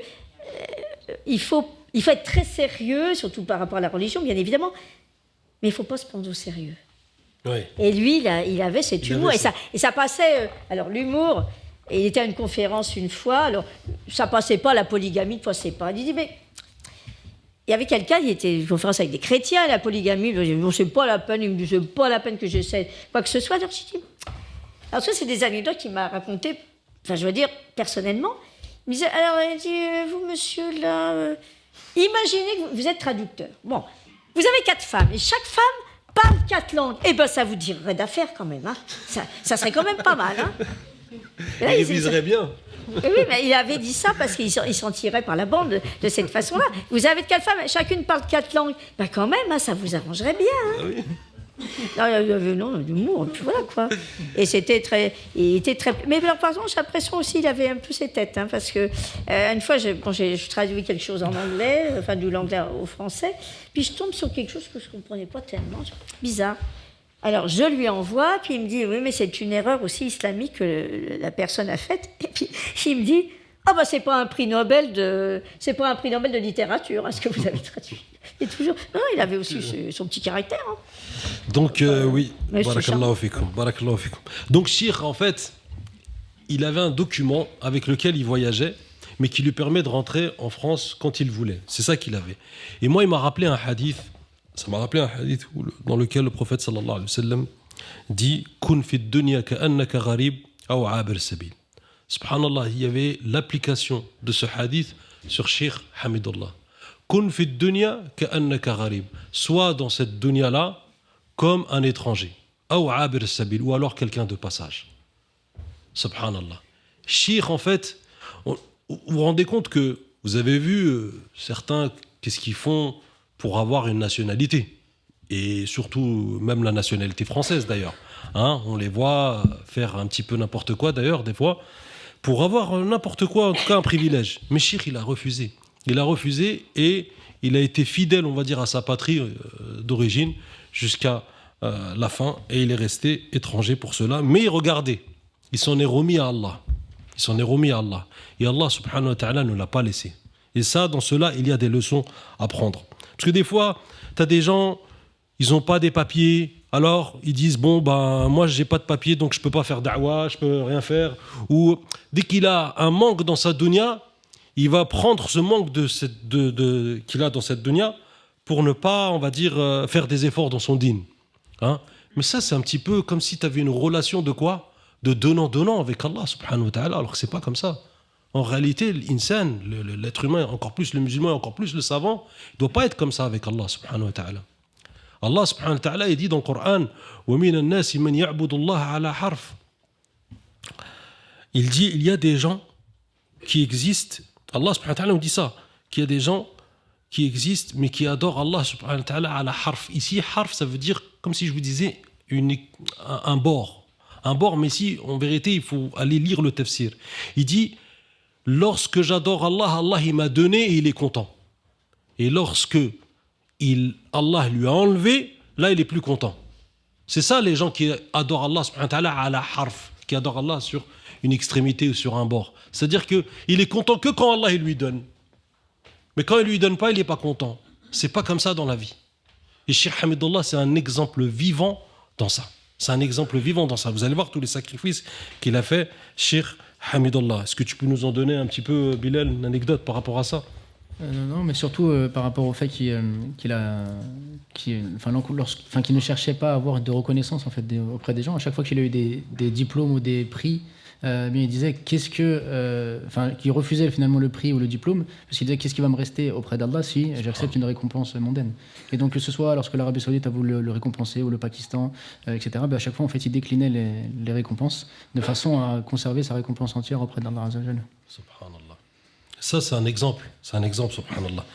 il faut être très sérieux, surtout par rapport à la religion, bien évidemment, mais il ne faut pas se prendre au sérieux. Oui. Et lui, il avait cet humour. Et ça passait... alors, l'humour... Et il était à une conférence une fois, alors ça passait pas, la polygamie ne passait pas. Il dit, mais il y avait quelqu'un, il était à une conférence avec des chrétiens, la polygamie, il me dit, c'est pas la peine, il me dit, c'est pas la peine que j'essaie quoi que ce soit. Alors je dis, alors ça c'est des anecdotes qu'il m'a racontées, enfin je veux dire, personnellement. Il me disait, alors il dit, vous monsieur là, imaginez que vous êtes traducteur. Bon, vous avez 4 femmes, et chaque femme parle 4 langues. Eh ben ça vous dirait d'affaires quand même, hein. Ça serait quand même pas mal, hein. Là, il viserait bien. Oui, mais il avait dit ça parce qu'il s'en tirait par la bande de cette façon-là. Vous avez 4 femmes, chacune parle 4 langues. Ben quand même, hein, ça vous arrangerait bien. Hein. Ah oui. Non, il y avait l'humour, puis voilà quoi. Et il était très. Mais alors, par exemple, j'ai l'impression aussi qu'il avait un peu ses têtes, hein, parce que une fois, quand je traduis quelque chose en anglais, enfin de l'anglais au français, puis je tombe sur quelque chose que je ne comprenais pas tellement, bizarre. Alors, je lui envoie, puis il me dit, oui, mais c'est une erreur aussi islamique que la personne a faite. Et puis, il me dit, ah bah c'est pas un prix Nobel de littérature, hein, ce que vous avez traduit. Et toujours, non, il avait aussi son petit caractère. Hein. Donc, oui, barakallahu fikum, barakallahu fikum. Donc, Cheikh, en fait, il avait un document avec lequel il voyageait, mais qui lui permet de rentrer en France quand il voulait. C'est ça qu'il avait. Et moi, il m'a rappelé un hadith. Ça m'a rappelé un hadith dans lequel le prophète sallallahu alayhi wa sallam dit « Kun fi dunya ka'annaka gharib aw 'abir sabil ». Subhanallah, il y avait l'application de ce hadith sur Cheikh Hamidullah. « Kun fi dunya ka'annaka gharib ». Soit dans cette dunya-là comme un étranger. Aw 'abir sabil, ou alors quelqu'un de passage. Subhanallah. Cheikh, en fait, vous vous rendez compte que vous avez vu certains, qu'est-ce qu'ils font pour avoir une nationalité, et surtout même la nationalité française d'ailleurs. Hein, on les voit faire un petit peu n'importe quoi d'ailleurs des fois, pour avoir n'importe quoi, en tout cas un privilège. Mais Cheikh, il a refusé. Il a refusé et il a été fidèle, on va dire, à sa patrie d'origine jusqu'à la fin, et il est resté étranger pour cela. Mais regardez, il s'en est remis à Allah. Il s'en est remis à Allah. Et Allah subhanahu wa ta'ala ne l'a pas laissé. Et ça, dans cela, il y a des leçons à prendre. Parce que des fois, tu as des gens, ils n'ont pas des papiers, alors ils disent, bon, ben, moi, je n'ai pas de papiers, donc je ne peux pas faire da'wa, je ne peux rien faire. Ou dès qu'il a un manque dans sa dunya, il va prendre ce manque qu'il a dans cette dunya pour ne pas, on va dire, faire des efforts dans son dîn. Hein? Mais ça, c'est un petit peu comme si tu avais une relation de quoi ? De donnant-donnant avec Allah, subhanahu wa ta'ala, alors que ce n'est pas comme ça. En réalité, l'insan, l'être humain, encore plus le musulman, encore plus le savant, il ne doit pas être comme ça avec Allah subhanahu wa ta'ala. Allah subhanahu wa ta'ala, il dit dans le Coran, وَمِنَ النَّاسِ مَنْ يَعْبُدُ اللَّهَ عَلَى حَرْفٍ. Il dit, il y a des gens qui existent, Allah subhanahu wa ta'ala nous dit ça, qu'il y a des gens qui existent, mais qui adorent Allah subhanahu wa ta'ala à la harf. Ici, harf, ça veut dire, comme si je vous disais, un bord. Un bord, mais ici, en vérité, il faut aller lire le tafsir. Il dit, lorsque j'adore Allah, Allah il m'a donné et il est content. Et lorsque Allah lui a enlevé, là il est plus content. C'est ça les gens qui adorent Allah subhanahu wa ta'ala à la harf, qui adorent Allah sur une extrémité ou sur un bord. C'est-à-dire qu'il est content que quand Allah il lui donne. Mais quand il lui donne pas, il n'est pas content. C'est pas comme ça dans la vie. Et Cheikh Hamidullah, c'est un exemple vivant dans ça. C'est un exemple vivant dans ça. Vous allez voir tous les sacrifices qu'il a fait, Cheikh Hamidullah. Est-ce que tu peux nous en donner un petit peu, Bilal, une anecdote par rapport à ça ? Non, mais surtout par rapport au fait qu'il ne cherchait pas à avoir de reconnaissance en fait, auprès des gens. À chaque fois qu'il a eu des diplômes ou des prix, il disait qu'il refusait finalement le prix ou le diplôme, parce qu'il disait qu'est-ce qui va me rester auprès d'Allah si j'accepte une récompense mondaine. Et donc que ce soit lorsque l'Arabie Saoudite a voulu le récompenser, ou le Pakistan, etc., à chaque fois en fait il déclinait les récompenses de façon à conserver sa récompense entière auprès d'Allah Azza wa Jalla. Subhanallah. Ça c'est un exemple, subhanallah.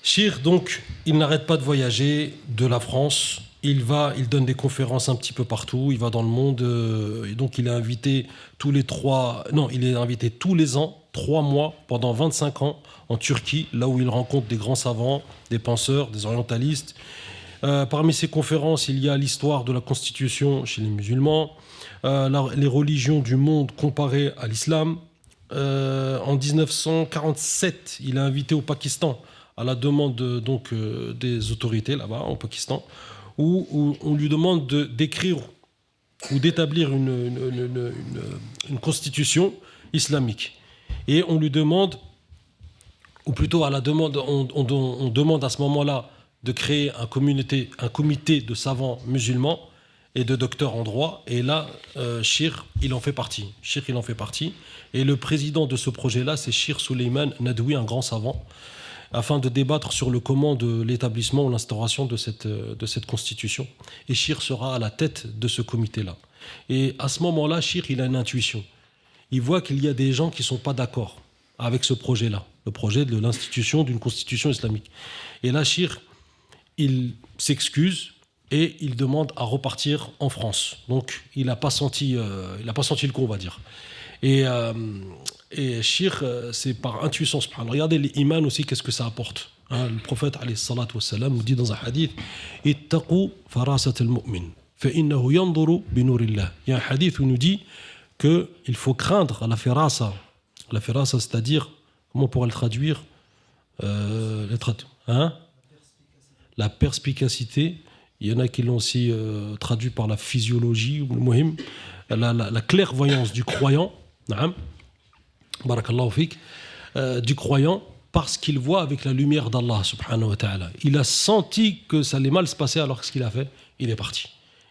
Cheikh, donc, il n'arrête pas de voyager de la France. Il donne des conférences un petit peu partout. Il va dans le monde. Et donc, il est invité tous les ans, 3 mois, pendant 25 ans, en Turquie, là où il rencontre des grands savants, des penseurs, des orientalistes. Parmi ces conférences, il y a l'histoire de la Constitution chez les musulmans, les religions du monde comparées à l'islam. En 1947, il est invité au Pakistan à la demande des autorités là-bas, au Pakistan, où on lui demande d'écrire ou d'établir une constitution islamique. Et on lui demande, ou plutôt à la demande, on demande à ce moment-là de créer un comité de savants musulmans et de docteurs en droit. Et là, Cheikh, il en fait partie. Et le président de ce projet-là, c'est Cheikh Souleymane Nadoui, un grand savant, afin de débattre sur le comment de l'établissement ou l'instauration de cette constitution. Et Cheikh sera à la tête de ce comité-là. Et à ce moment-là, Cheikh, il a une intuition. Il voit qu'il y a des gens qui ne sont pas d'accord avec ce projet-là, le projet de l'institution d'une constitution islamique. Et là, Cheikh, il s'excuse et il demande à repartir en France. Donc, il n'a pas senti le coup, on va dire. Et Cheikh, c'est par intuition. Regardez les imams aussi, qu'est-ce que ça apporte Le prophète alayhi salatu wassalam nous dit dans un hadith ittaqu farasat al-mu'min fa innahu yanzuru bi nurillah. Il y a un hadith où il nous dit que il faut craindre la firasa. La firasa, c'est-à-dire, comment on pourrait le traduire, la perspicacité. Il y en a qui l'ont aussi traduit par la physiologie, la clairvoyance du croyant, barakallahu fik, du croyant, parce qu'il voit avec la lumière d'Allah subhanahu wa ta'ala. Il a senti que ça allait mal se passer, alors ce qu'il a fait, il est parti.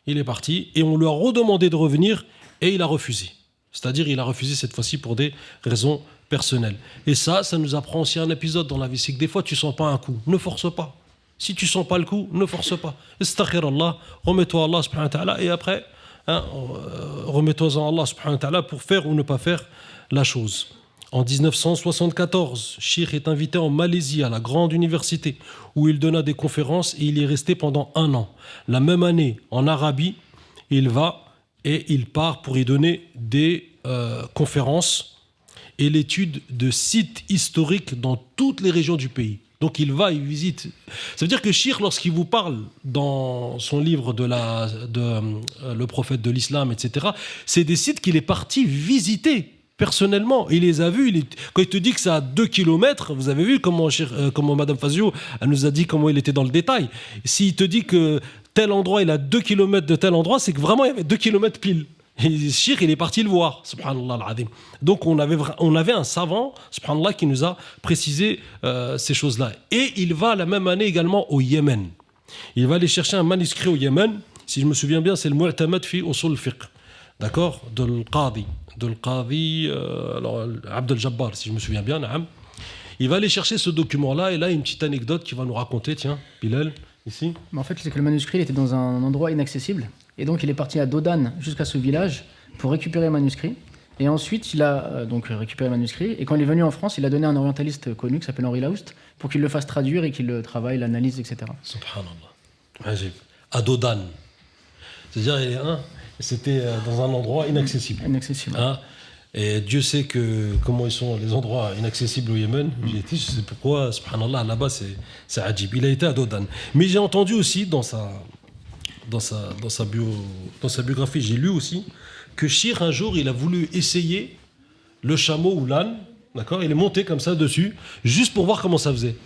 Il est parti et on lui a redemandé de revenir et il a refusé. C'est-à-dire il a refusé cette fois-ci pour des raisons personnelles. Et ça nous apprend aussi un épisode dans la vie, c'est que des fois tu sens pas un coup, ne force pas. Si tu sens pas le coup, ne force pas. Istakhir Allah, remets-toi à Allah subhanahu wa ta'ala et après, remets-toi à Allah subhanahu wa ta'ala pour faire ou ne pas faire la chose. En 1974, Cheikh est invité en Malaisie à la grande université où il donna des conférences et il y est resté pendant 1 an. La même année, en Arabie, il va et il part pour y donner des conférences et l'étude de sites historiques dans toutes les régions du pays. Donc il va, il visite. Ça veut dire que Cheikh, lorsqu'il vous parle dans son livre le prophète de l'islam, etc., c'est des sites qu'il est parti visiter personnellement. Il les a vus. Quand il te dit que c'est à 2 km, vous avez vu comment Madame Fazio, elle nous a dit comment il était dans le détail. S'il te dit que tel endroit, il a 2 km de tel endroit, c'est que vraiment il y avait 2 km pile. Et Cheikh, il est parti le voir, subhanallah al-azim. Donc on avait un savant, subhanallah, qui nous a précisé ces choses-là. Et il va la même année également au Yémen. Il va aller chercher un manuscrit au Yémen. Si je me souviens bien, c'est le Mu'tamad fi Usul al-Fiqh. D'accord, de l'Qadi, Abd al-Jabbar, si je me souviens bien. Il va aller chercher ce document-là, et là, une petite anecdote qu'il va nous raconter. Tiens, Bilal, ici. Mais en fait, c'est que le manuscrit il était dans un endroit inaccessible. Et donc, il est parti à Dodane, jusqu'à ce village, pour récupérer le manuscrit. Et ensuite, il a donc récupéré le manuscrit. Et quand il est venu en France, il a donné à un orientaliste connu qui s'appelle Henri Laoust pour qu'il le fasse traduire et qu'il le travaille, l'analyse, etc. Subhanallah. À Dodane. C'est-à-dire, c'était dans un endroit inaccessible. Inaccessible. Et Dieu sait comment ils sont les endroits inaccessibles au Yémen. Je sais pourquoi, subhanallah, là-bas, c'est adjib. Il a été à Dodane. Mais j'ai entendu aussi dans sa biographie, j'ai lu aussi que Cheikh, un jour, il a voulu essayer le chameau ou l'âne, d'accord ? Il est monté comme ça dessus, juste pour voir comment ça faisait.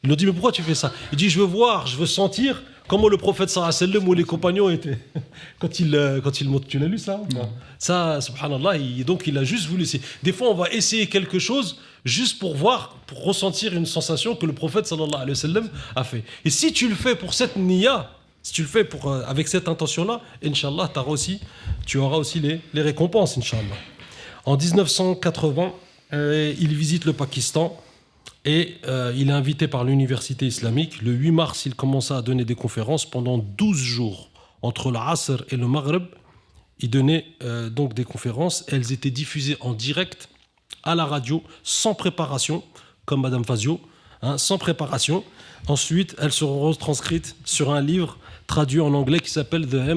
Il lui a dit, mais pourquoi tu fais ça ? Il dit, je veux sentir comment le prophète sallallahu alayhi wa sallam ou les compagnons étaient quand il monte. Tu l'as lu ça ? Ça, subhanallah, donc il a juste voulu essayer. Des fois, on va essayer quelque chose juste pour voir, pour ressentir une sensation que le prophète sallallahu alayhi wa sallam a fait. Et si tu le fais pour cette niya, si tu le fais avec cette intention-là, Inch'Allah, tu auras aussi les récompenses, Inch'Allah. En 1980, il visite le Pakistan et il est invité par l'université islamique. Le 8 mars, il commença à donner des conférences pendant 12 jours. Entre l'Asr et le Maghreb, il donnait donc des conférences. Elles étaient diffusées en direct à la radio, sans préparation, comme Madame Fazio, sans préparation. Ensuite, elles seront retranscrites sur un livre traduit en anglais qui s'appelle The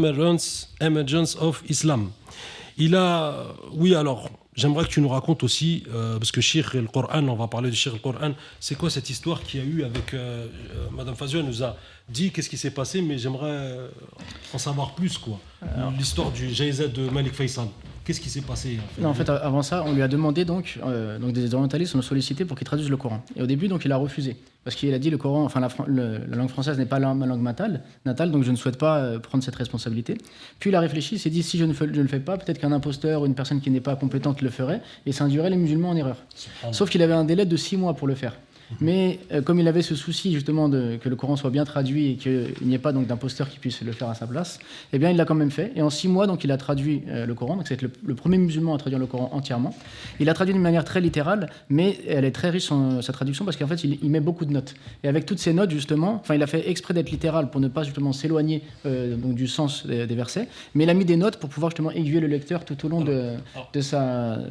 Emergence of Islam. J'aimerais que tu nous racontes aussi, parce que Cheikh et le Coran, on va parler de Cheikh et le Coran, c'est quoi cette histoire qu'il y a eu avec Madame Fazio? Elle nous a dit qu'est-ce qui s'est passé, mais j'aimerais en savoir plus, quoi. L'histoire du GIZ de Malik Faisal. Qu'est-ce qui s'est passé en fait? Non, en fait, avant ça, on lui a demandé donc des orientalistes l'ont sollicité pour qu'il traduise le Coran. Et au début, donc, il a refusé parce qu'il a dit le Coran, enfin la langue française n'est pas ma langue natale, donc je ne souhaite pas prendre cette responsabilité. Puis il a réfléchi, il s'est dit si je ne le fais pas, peut-être qu'un imposteur ou une personne qui n'est pas compétente le ferait et ça induirait les musulmans en erreur. Sauf qu'il avait un délai de 6 mois pour le faire. Mais comme il avait ce souci justement que le Coran soit bien traduit et qu'il n'y ait pas donc d'imposteur qui puisse le faire à sa place, eh bien il l'a quand même fait. Et en 6 mois, donc il a traduit le Coran. Donc c'est le premier musulman à traduire le Coran entièrement. Il a traduit d'une manière très littérale, mais elle est très riche sa traduction parce qu'en fait il met beaucoup de notes. Et avec toutes ces notes justement, il a fait exprès d'être littéral pour ne pas justement s'éloigner donc du sens des versets, mais il a mis des notes pour pouvoir justement aiguiller le lecteur tout au long de sa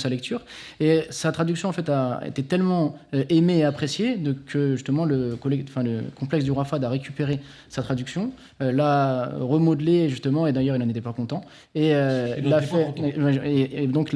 lecture. Et sa traduction en fait a été tellement aimé et apprécié, que justement le complexe du Roi Fahd a récupéré sa traduction, l'a remodelé justement, et d'ailleurs il n'en était pas content. Et l'a fait. Et donc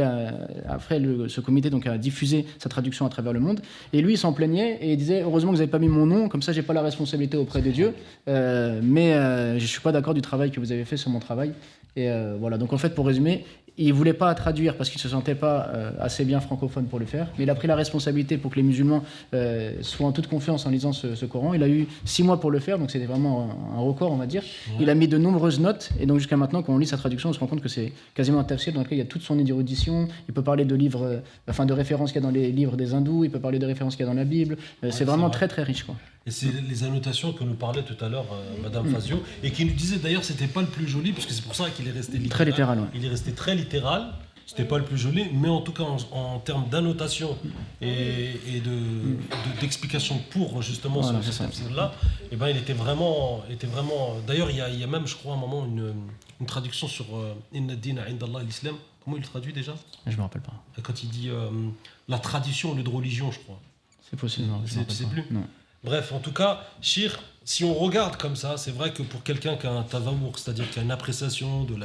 après, ce comité donc, a diffusé sa traduction à travers le monde. Et lui, il s'en plaignait et il disait heureusement que vous n'avez pas mis mon nom, comme ça j'ai pas la responsabilité auprès de Dieu, mais je suis pas d'accord du travail que vous avez fait sur mon travail. Et voilà, donc en fait, pour résumer, il ne voulait pas traduire parce qu'il ne se sentait pas assez bien francophone pour le faire, mais il a pris la responsabilité pour que les musulmans soient en toute confiance en lisant ce Coran. Il a eu 6 mois pour le faire, donc c'était vraiment un record, on va dire. Ouais. Il a mis de nombreuses notes, et donc jusqu'à maintenant, quand on lit sa traduction, on se rend compte que c'est quasiment un tafsir dans lequel il y a toute son érudition. Il peut parler de livres, de références qu'il y a dans les livres des hindous, il peut parler de références qu'il y a dans la Bible. C'est vraiment très très riche, quoi. Et c'est les annotations que nous parlait tout à l'heure Madame Fazio, et qui nous disait d'ailleurs c'était pas le plus joli, parce que c'est pour ça qu'il est resté littéral. Très littéral, ouais. Il est resté très littéral, c'était pas le plus joli, mais en tout cas en termes d'annotation et d'explication pour justement ce tafsir-là, et ben il était vraiment. D'ailleurs, il y a même, je crois, à un moment une traduction sur Inna ad-dina 'inda Allah l'islam. Comment il le traduit déjà ? Je me rappelle pas. Quand il dit la tradition au lieu de religion, je crois. C'est possible. Non, c'est plus. Non. Bref, en tout cas, Shir, si on regarde comme ça, c'est vrai que pour quelqu'un qui a un tavamour, c'est-à-dire qui a une appréciation de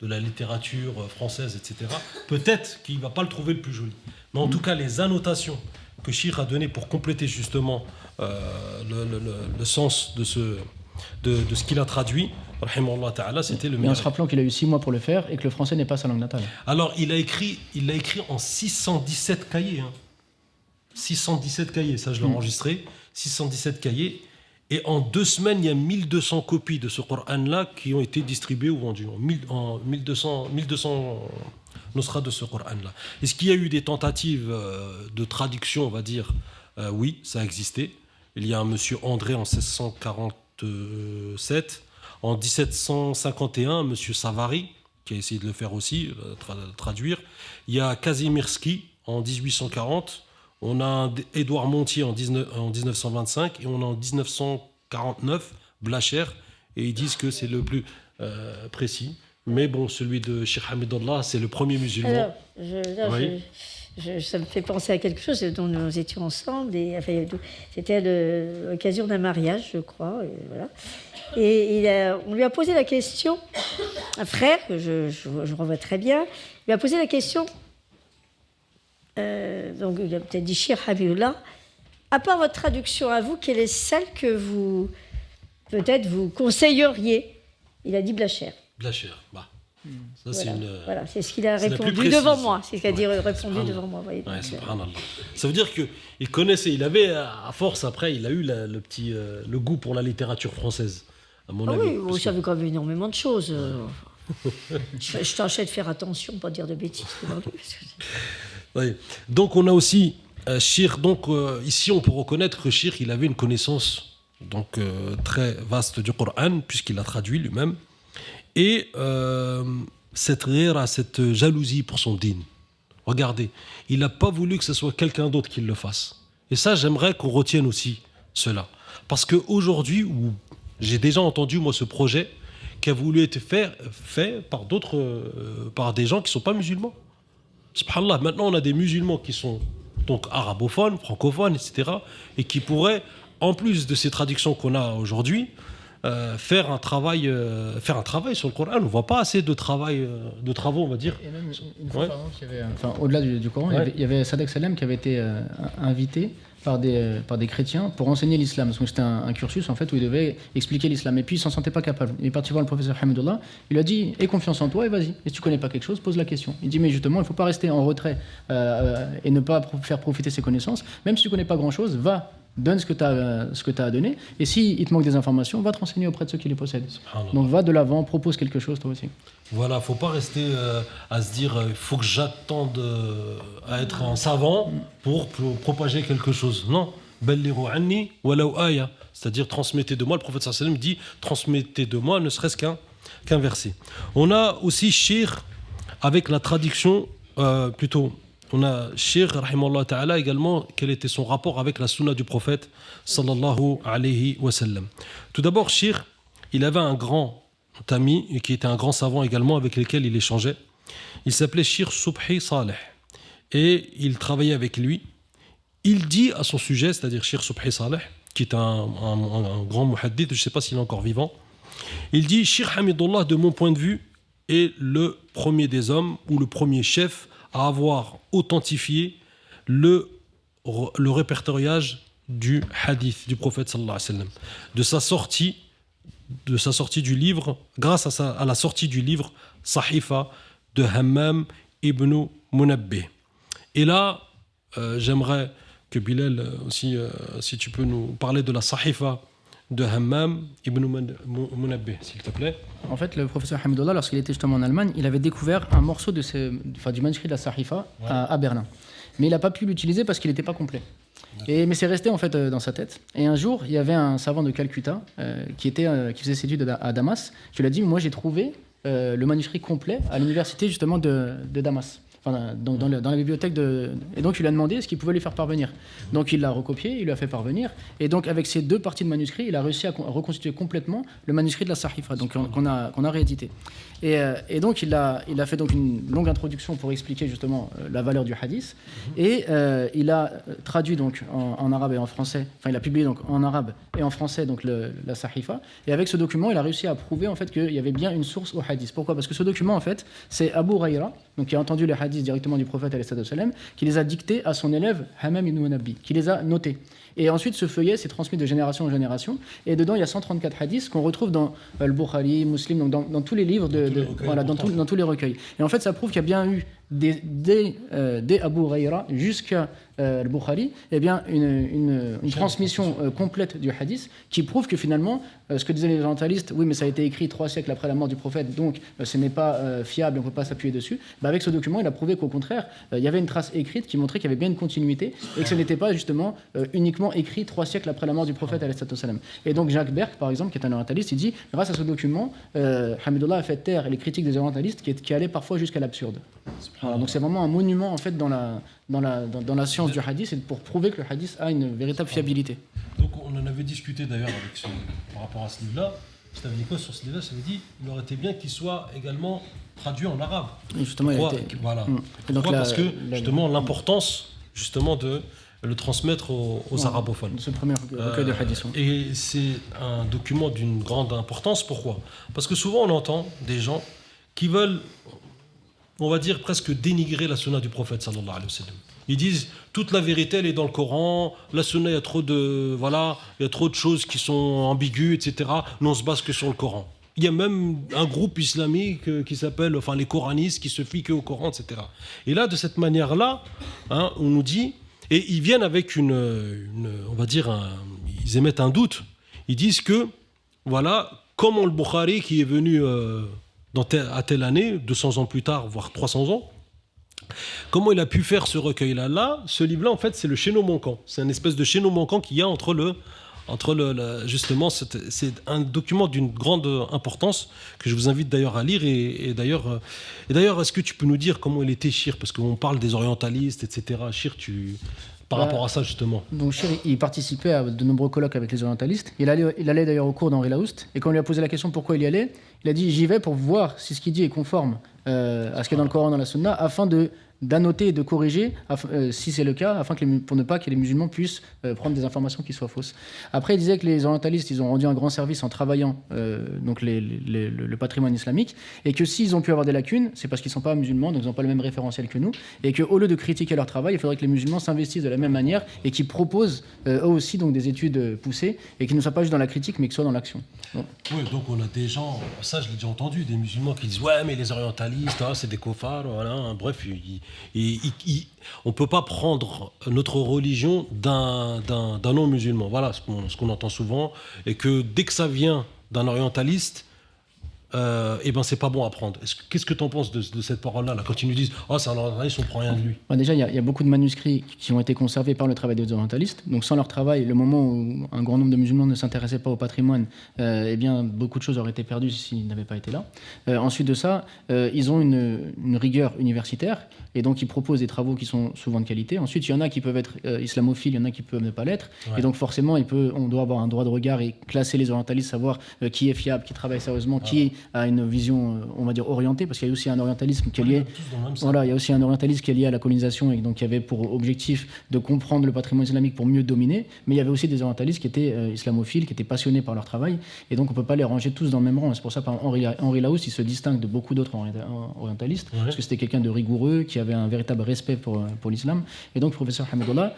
la littérature française, etc., peut-être qu'il ne va pas le trouver le plus joli. Mais en tout cas, les annotations que Shir a données pour compléter justement le sens de ce qu'il a traduit, rahimahullah ta'ala, c'était le meilleur. Et en se rappelant qu'il a eu 6 mois pour le faire et que le français n'est pas sa langue natale. Alors, il l'a écrit en 617 cahiers. 617 cahiers, ça je l'ai enregistré. 617 cahiers, et en 2 semaines, il y a 1200 copies de ce Coran-là qui ont été distribuées ou vendues. En 1200 nusra de ce Coran-là. Est-ce qu'il y a eu des tentatives de traduction, on va dire ? Oui, ça a existé. Il y a un monsieur André en 1647. En 1751, un monsieur Savary, qui a essayé de le faire aussi, traduire. Il y a Kazimierski en 1840. On a Édouard Montier en 1925 et on a en 1949 Blacher, et ils disent que c'est le plus précis. Mais bon, celui de Cheikh Hamidullah, c'est le premier musulman. Alors, ça me fait penser à quelque chose dont nous étions ensemble. Et, enfin, c'était à l'occasion d'un mariage, je crois. Et, voilà. Et on lui a posé la question, un frère, que je revois très bien, lui a posé la question. Donc il a peut-être dit Cheikh Hamidullah, à part votre traduction à vous, quelle est celle que vous conseilleriez ? Il a dit Blacher. Blacher, bah. Ça, voilà, c'est ce qu'il a répondu devant moi. C'est ce qu'il a dit, répondu devant moi. Voyez, subhanallah. Ça veut dire qu'il connaissait, il avait, à force, après, il a eu le goût pour la littérature française, à mon avis. Oui, vous savez quand même énormément de choses. Je t'enchaîne de faire attention, pas dire de bêtises. Oui. Donc on a aussi Shir. Donc ici on peut reconnaître que Shir, il avait une connaissance très vaste du Coran, puisqu'il l'a traduit lui-même, et cette jalousie pour son dîn. Regardez, il n'a pas voulu que ce soit quelqu'un d'autre qui le fasse. Et ça, j'aimerais qu'on retienne aussi cela, parce qu'aujourd'hui, j'ai déjà entendu moi ce projet qui a voulu être fait par des gens qui ne sont pas musulmans. Subhanallah, maintenant on a des musulmans qui sont donc arabophones, francophones, etc., et qui pourraient, en plus de ces traductions qu'on a aujourd'hui, faire un travail sur le Coran. On ne voit pas assez de travaux, on va dire. Et même une fois, par exemple, au-delà du Coran, il y avait Sadek Salem qui avait été invité par des chrétiens pour enseigner l'islam. Donc c'était un cursus en fait où il devait expliquer l'islam. Et puis il s'en sentait pas capable. Il est parti voir le professeur Hamidullah. Il lui a dit aie confiance en toi et vas-y. Et si tu connais pas quelque chose, pose la question. Il dit mais justement il faut pas rester en retrait et ne pas faire profiter ses connaissances. Même si tu connais pas grand chose, donne ce que tu as à donner. Et s'il te manque des informations, va te renseigner auprès de ceux qui les possèdent. Donc va de l'avant, propose quelque chose toi aussi. Voilà, faut pas rester à se dire il faut que j'attende à être un savant pour propager quelque chose. Non, ballighu anni walau aya, c'est-à-dire transmettez de moi. Le prophète sallallahu alayhi wa sallam dit transmettez de moi ne serait-ce qu'un verset. On a aussi Shir avec la traduction on a Shir rahimahullah ta'ala également, quel était son rapport avec la sunna du prophète sallallahu alayhi wa sallam. Tout d'abord, Shir, il avait un grand ami qui était un grand savant également avec lequel il échangeait. Il s'appelait Shir Subhi Saleh et il travaillait avec lui. il dit à son sujet, c'est-à-dire Cheikh Subhi Saleh, qui est un grand muhaddith, je ne sais pas s'il est encore vivant, il dit Cheikh Hamidullah, de mon point de vue, est le premier des hommes ou le premier chef à avoir authentifié le répertoriage du hadith du prophète sallallahu alayhi wa sallam, de sa sortie du livre, grâce à la sortie du livre Sahifa de Hammam ibn Munabbih. Et là, j'aimerais que Bilal aussi, si tu peux nous parler de la Sahifa de Hammam ibn Munabbih, s'il te plaît. En fait, le professeur Hamidullah, lorsqu'il était justement en Allemagne, il avait découvert un morceau du manuscrit de la Sahifa à Berlin. Mais il n'a pas pu l'utiliser parce qu'il n'était pas complet. Mais c'est resté en fait dans sa tête. Et un jour, il y avait un savant de Calcutta qui faisait ses études à Damas, qui lui a dit, moi j'ai trouvé le manuscrit complet à l'université justement de Damas. Enfin, dans la bibliothèque et donc il lui a demandé ce qu'il pouvait lui faire parvenir. Donc il l'a recopié, il lui a fait parvenir, et donc avec ces deux parties de manuscrit, il a réussi à reconstituer complètement le manuscrit de la Sahifa, donc qu'on a réédité. Et donc il a fait donc une longue introduction pour expliquer justement la valeur du hadith, et il a traduit donc en arabe et en français, enfin il a publié donc en arabe et en français donc la Sahifa, et avec ce document il a réussi à prouver en fait qu'il y avait bien une source au hadith. Pourquoi ? Parce que ce document en fait c'est Abu Huraira, donc qui a entendu les hadiths directement du prophète alayhi salam, qui les a dictés à son élève Hammam ibn Munabbih, qui les a notés. Et ensuite, ce feuillet s'est transmis de génération en génération. Et dedans, il y a 134 hadiths qu'on retrouve dans Al-Bukhari, Muslim, donc dans tous les livres, dans tous les recueils. Et en fait, ça prouve qu'il y a bien eu, dès Abu Huraira jusqu'à Al-Bukhari, eh bien, une transmission complète du hadith qui prouve que finalement, ce que disaient les orientalistes, oui, mais ça a été écrit 3 siècles après la mort du prophète, donc ce n'est pas fiable, on ne peut pas s'appuyer dessus. Avec ce document, il a prouvé qu'au contraire, il y avait une trace écrite qui montrait qu'il y avait bien une continuité et que ce n'était pas justement uniquement écrit 3 siècles après la mort du prophète alayhi salam. Et donc Jacques Berck, par exemple, qui est un orientaliste, il dit, grâce à ce document, Hamidullah a fait taire les critiques des orientalistes qui allaient parfois jusqu'à l'absurde. Voilà, donc c'est vraiment un monument en fait dans la science du hadith, et pour prouver que le hadith a une véritable fiabilité. Donc on en avait discuté d'ailleurs par rapport à ce livre-là. Je t'avais dit quoi sur ce livre-là? Je t'avais dit il aurait été bien qu'il soit également traduit en arabe. Et justement, voilà. Et donc parce que justement l'importance justement de le transmettre aux arabophones. Ce premier recueil de hadith. Et c'est un document d'une grande importance. Pourquoi? Parce que souvent on entend des gens qui veulent, on va dire, presque dénigrer la sunna du prophète sallallahu alayhi wa sallam. Ils disent toute la vérité elle est dans le Coran, la sunna il y a trop de choses qui sont ambiguës, etc. Nous on se base que sur le Coran. Il y a même un groupe islamique qui s'appelle, enfin les coranistes, qui se fient que au Coran, etc. Et là, de cette manière-là, on nous dit, et ils viennent avec on va dire, ils émettent un doute. Ils disent que, voilà, comment le Bukhari qui est venu à telle année, 200 ans plus tard, voire 300 ans, comment il a pu faire ce recueil-là? Ce livre-là, en fait, c'est le chaînon manquant. C'est une espèce de chaînon manquant qu'il y a justement, c'est un document d'une grande importance que je vous invite d'ailleurs à lire. Et d'ailleurs, est-ce que tu peux nous dire comment il était Shir? Parce qu'on parle des orientalistes, etc. Shir, par rapport à ça, justement. Donc Shir, il participait à de nombreux colloques avec les orientalistes. Il allait d'ailleurs au cours d'Henri Laoust. Et quand on lui a posé la question pourquoi il y allait, il a dit j'y vais pour voir si ce qu'il dit est conforme à ce qu'il y a dans le Coran, dans la Sunna, afin d'annoter et de corriger, si c'est le cas, pour ne pas que les musulmans puissent prendre des informations qui soient fausses. Après, il disait que les orientalistes, ils ont rendu un grand service en travaillant donc le patrimoine islamique, et que s'ils ont pu avoir des lacunes, c'est parce qu'ils ne sont pas musulmans, donc ils n'ont pas le même référentiel que nous, et qu'au lieu de critiquer leur travail, il faudrait que les musulmans s'investissent de la même manière et qu'ils proposent eux aussi donc, des études poussées, et qu'ils ne soient pas juste dans la critique, mais qu'ils soient dans l'action. Donc. Oui, donc on a des gens, ça je l'ai déjà entendu, des musulmans qui disent « Ouais, mais les orientalistes, c'est des koufars, voilà. » Bref, on ne peut pas prendre notre religion d'un non-musulman. Voilà ce qu'on entend souvent. Et que dès que ça vient d'un orientaliste, c'est pas bon à prendre. Qu'est-ce que tu en penses de cette parole-là, quand ils nous disent « c'est un orientaliste, on ne prend rien de lui ». Déjà, il y a beaucoup de manuscrits qui ont été conservés par le travail des orientalistes. Donc sans leur travail, le moment où un grand nombre de musulmans ne s'intéressaient pas au patrimoine, beaucoup de choses auraient été perdues s'ils n'avaient pas été là. Ensuite de ça, ils ont une rigueur universitaire, et donc ils proposent des travaux qui sont souvent de qualité. Ensuite, il y en a qui peuvent être islamophiles, il y en a qui peuvent ne pas l'être. Ouais. Et donc forcément, on doit avoir un droit de regard et classer les orientalistes, savoir qui est fiable, qui travaille sérieusement, qui à une vision, on va dire, orientée, parce qu'il y a aussi un orientalisme qui est lié... Voilà, il y a aussi un orientalisme qui est lié à la colonisation, et donc qui avait pour objectif de comprendre le patrimoine islamique pour mieux dominer, mais il y avait aussi des orientalistes qui étaient islamophiles, qui étaient passionnés par leur travail, et donc on ne peut pas les ranger tous dans le même rang. C'est pour ça que Henri Laous, il se distingue de beaucoup d'autres orientalistes, parce que c'était quelqu'un de rigoureux, qui avait un véritable respect pour l'islam, et donc le professeur Hamidullah,